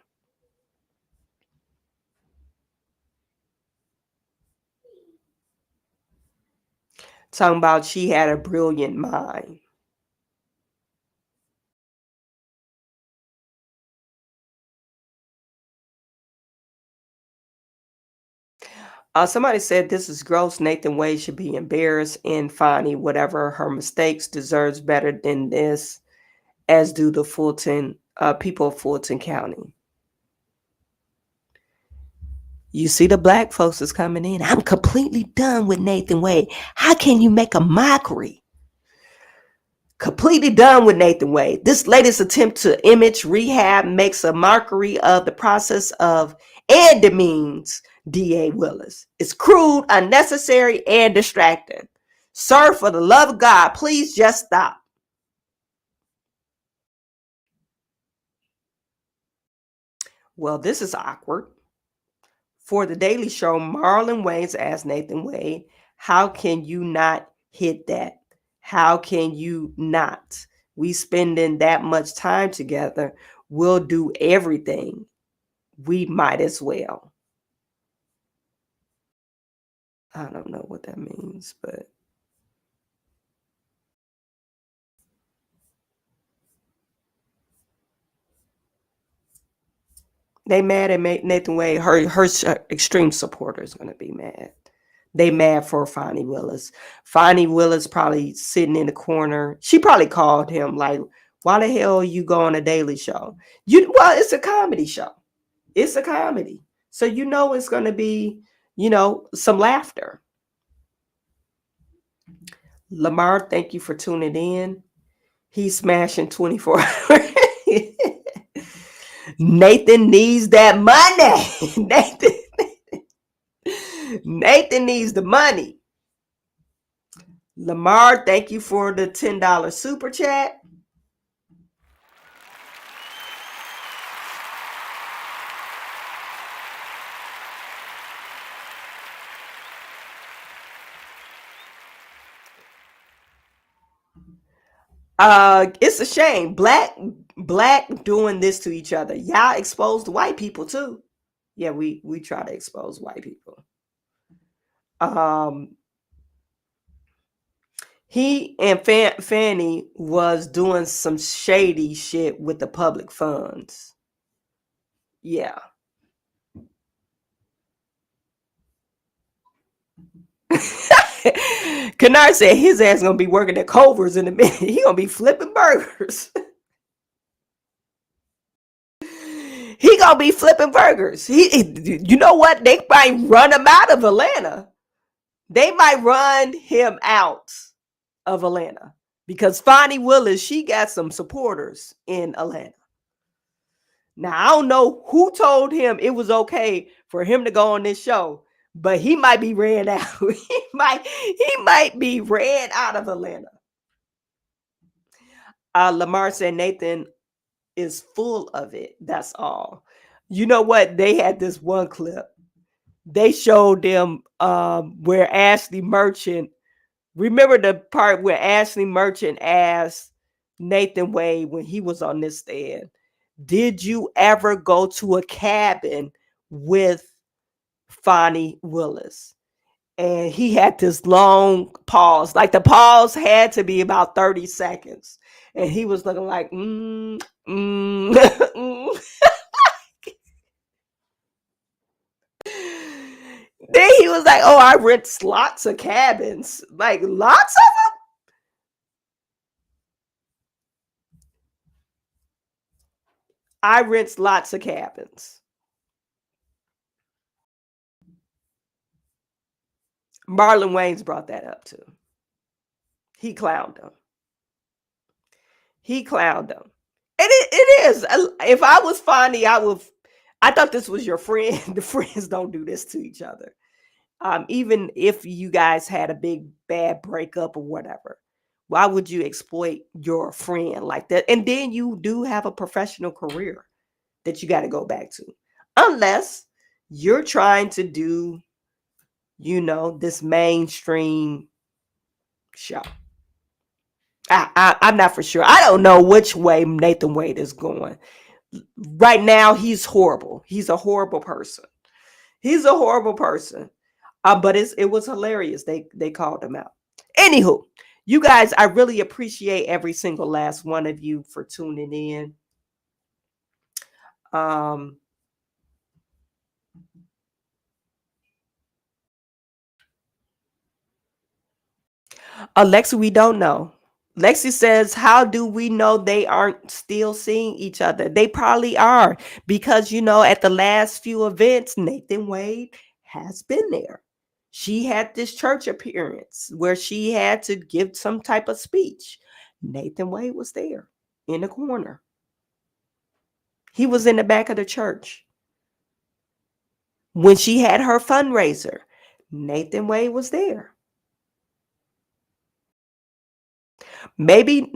Talking about she had a brilliant mind. Somebody said this is gross. Nathan Wade should be embarrassed, and Fonnie, whatever her mistakes, deserves better than this, as do the Fulton people of Fulton County. You see the black folks is coming in. I'm completely done with Nathan Wade. How can you make a mockery? Completely done with Nathan Wade. This latest attempt to image rehab makes a mockery of the process of and demeans D.A. Willis. It's crude, unnecessary, and distracting. Sir, for the love of God, please just stop. Well, this is awkward. For the Daily Show, Marlon Wayans asked Nathan Wade, how can you not hit that? How can you not? We spending that much time together. We'll do everything. We might as well. I don't know what that means, but they mad at Nathan Wade. Her extreme supporters going to be mad. They mad for Fonnie Willis. Fonnie Willis probably sitting in the corner. She probably called him like, why the hell you go on a Daily Show? Well, it's a comedy show. It's a comedy. So you know it's going to be, some laughter. Lamar, thank you for tuning in. He's smashing 24 hours. Nathan needs that money. Nathan needs the money. Lamar, thank you for the $10 super chat. It's a shame. Black doing this to each other. Y'all expose the white people too. Yeah, we try to expose white people. He and Fannie was doing some shady shit with the public funds. Yeah. Kennard said his ass gonna be working at Culver's in a minute. He gonna be flipping burgers. He gonna be flipping burgers. You know what? They might run him out of Atlanta. They might run him out of Atlanta because Fonnie Willis, she got some supporters in Atlanta. Now, I don't know who told him it was okay for him to go on this show, but he might be ran out. he might be ran out of Atlanta. Lamar said Nathan is full of it. That's all. You know what? They had this one clip. They showed them where Ashley Merchant, remember the part where Ashley Merchant asked Nathan Wade when he was on this stand, did you ever go to a cabin with Fonnie Willis? And he had this long pause. Like the pause had to be about 30 seconds. And he was looking like, Then he was like, oh, I rent lots of cabins. Like lots of them? I rent lots of cabins. Marlon Wayans brought that up too. He clowned him. He clowned him. And it is. If I was Fonny, I thought this was your friend. The friends don't do this to each other. Even if you guys had a big bad breakup or whatever, why would you exploit your friend like that? And then you do have a professional career that you got to go back to, unless you're trying to do, this mainstream show. I'm not for sure. I don't know which way Nathan Wade is going. Right now, he's horrible. He's a horrible person. He's a horrible person. But it was hilarious. They called him out. Anywho, you guys, I really appreciate every single last one of you for tuning in. Alexa, we don't know. Lexi says, how do we know they aren't still seeing each other? They probably are, because, at the last few events, Nathan Wade has been there. She had this church appearance where she had to give some type of speech. Nathan Wade was there in the corner. He was in the back of the church. When she had her fundraiser, Nathan Wade was there. Maybe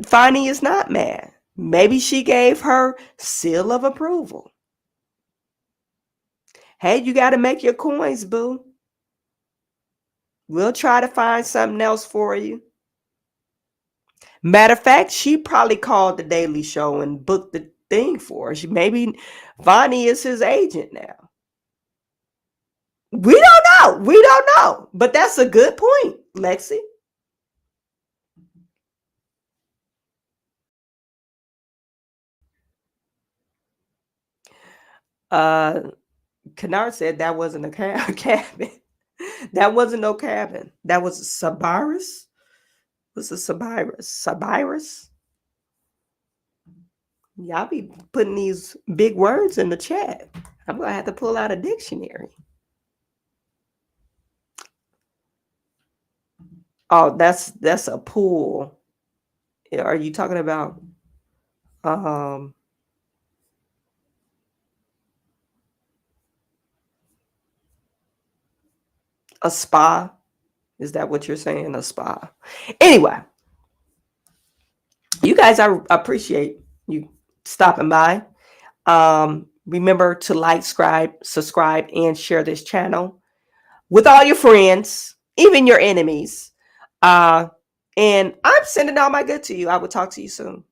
Fonny is not mad. Maybe she gave her seal of approval. Hey, you got to make your coins, boo. We'll try to find something else for you. Matter of fact, she probably called the Daily Show and booked the thing for her. Maybe Fonny is his agent now. We don't know. But that's a good point, Lexi. Kennard said that wasn't a cabin. That wasn't no cabin. That was a Sabirus. What's a Sabirus? Sabirus? Y'all be putting these big words in the chat. I'm gonna have to pull out a dictionary. Oh, that's a pool. Are you talking about a spa? Is that what you're saying? A spa? Anyway, you guys, I appreciate you stopping by. Remember to like, subscribe, and share this channel with all your friends, even your enemies. And I'm sending all my good to you. I will talk to you soon.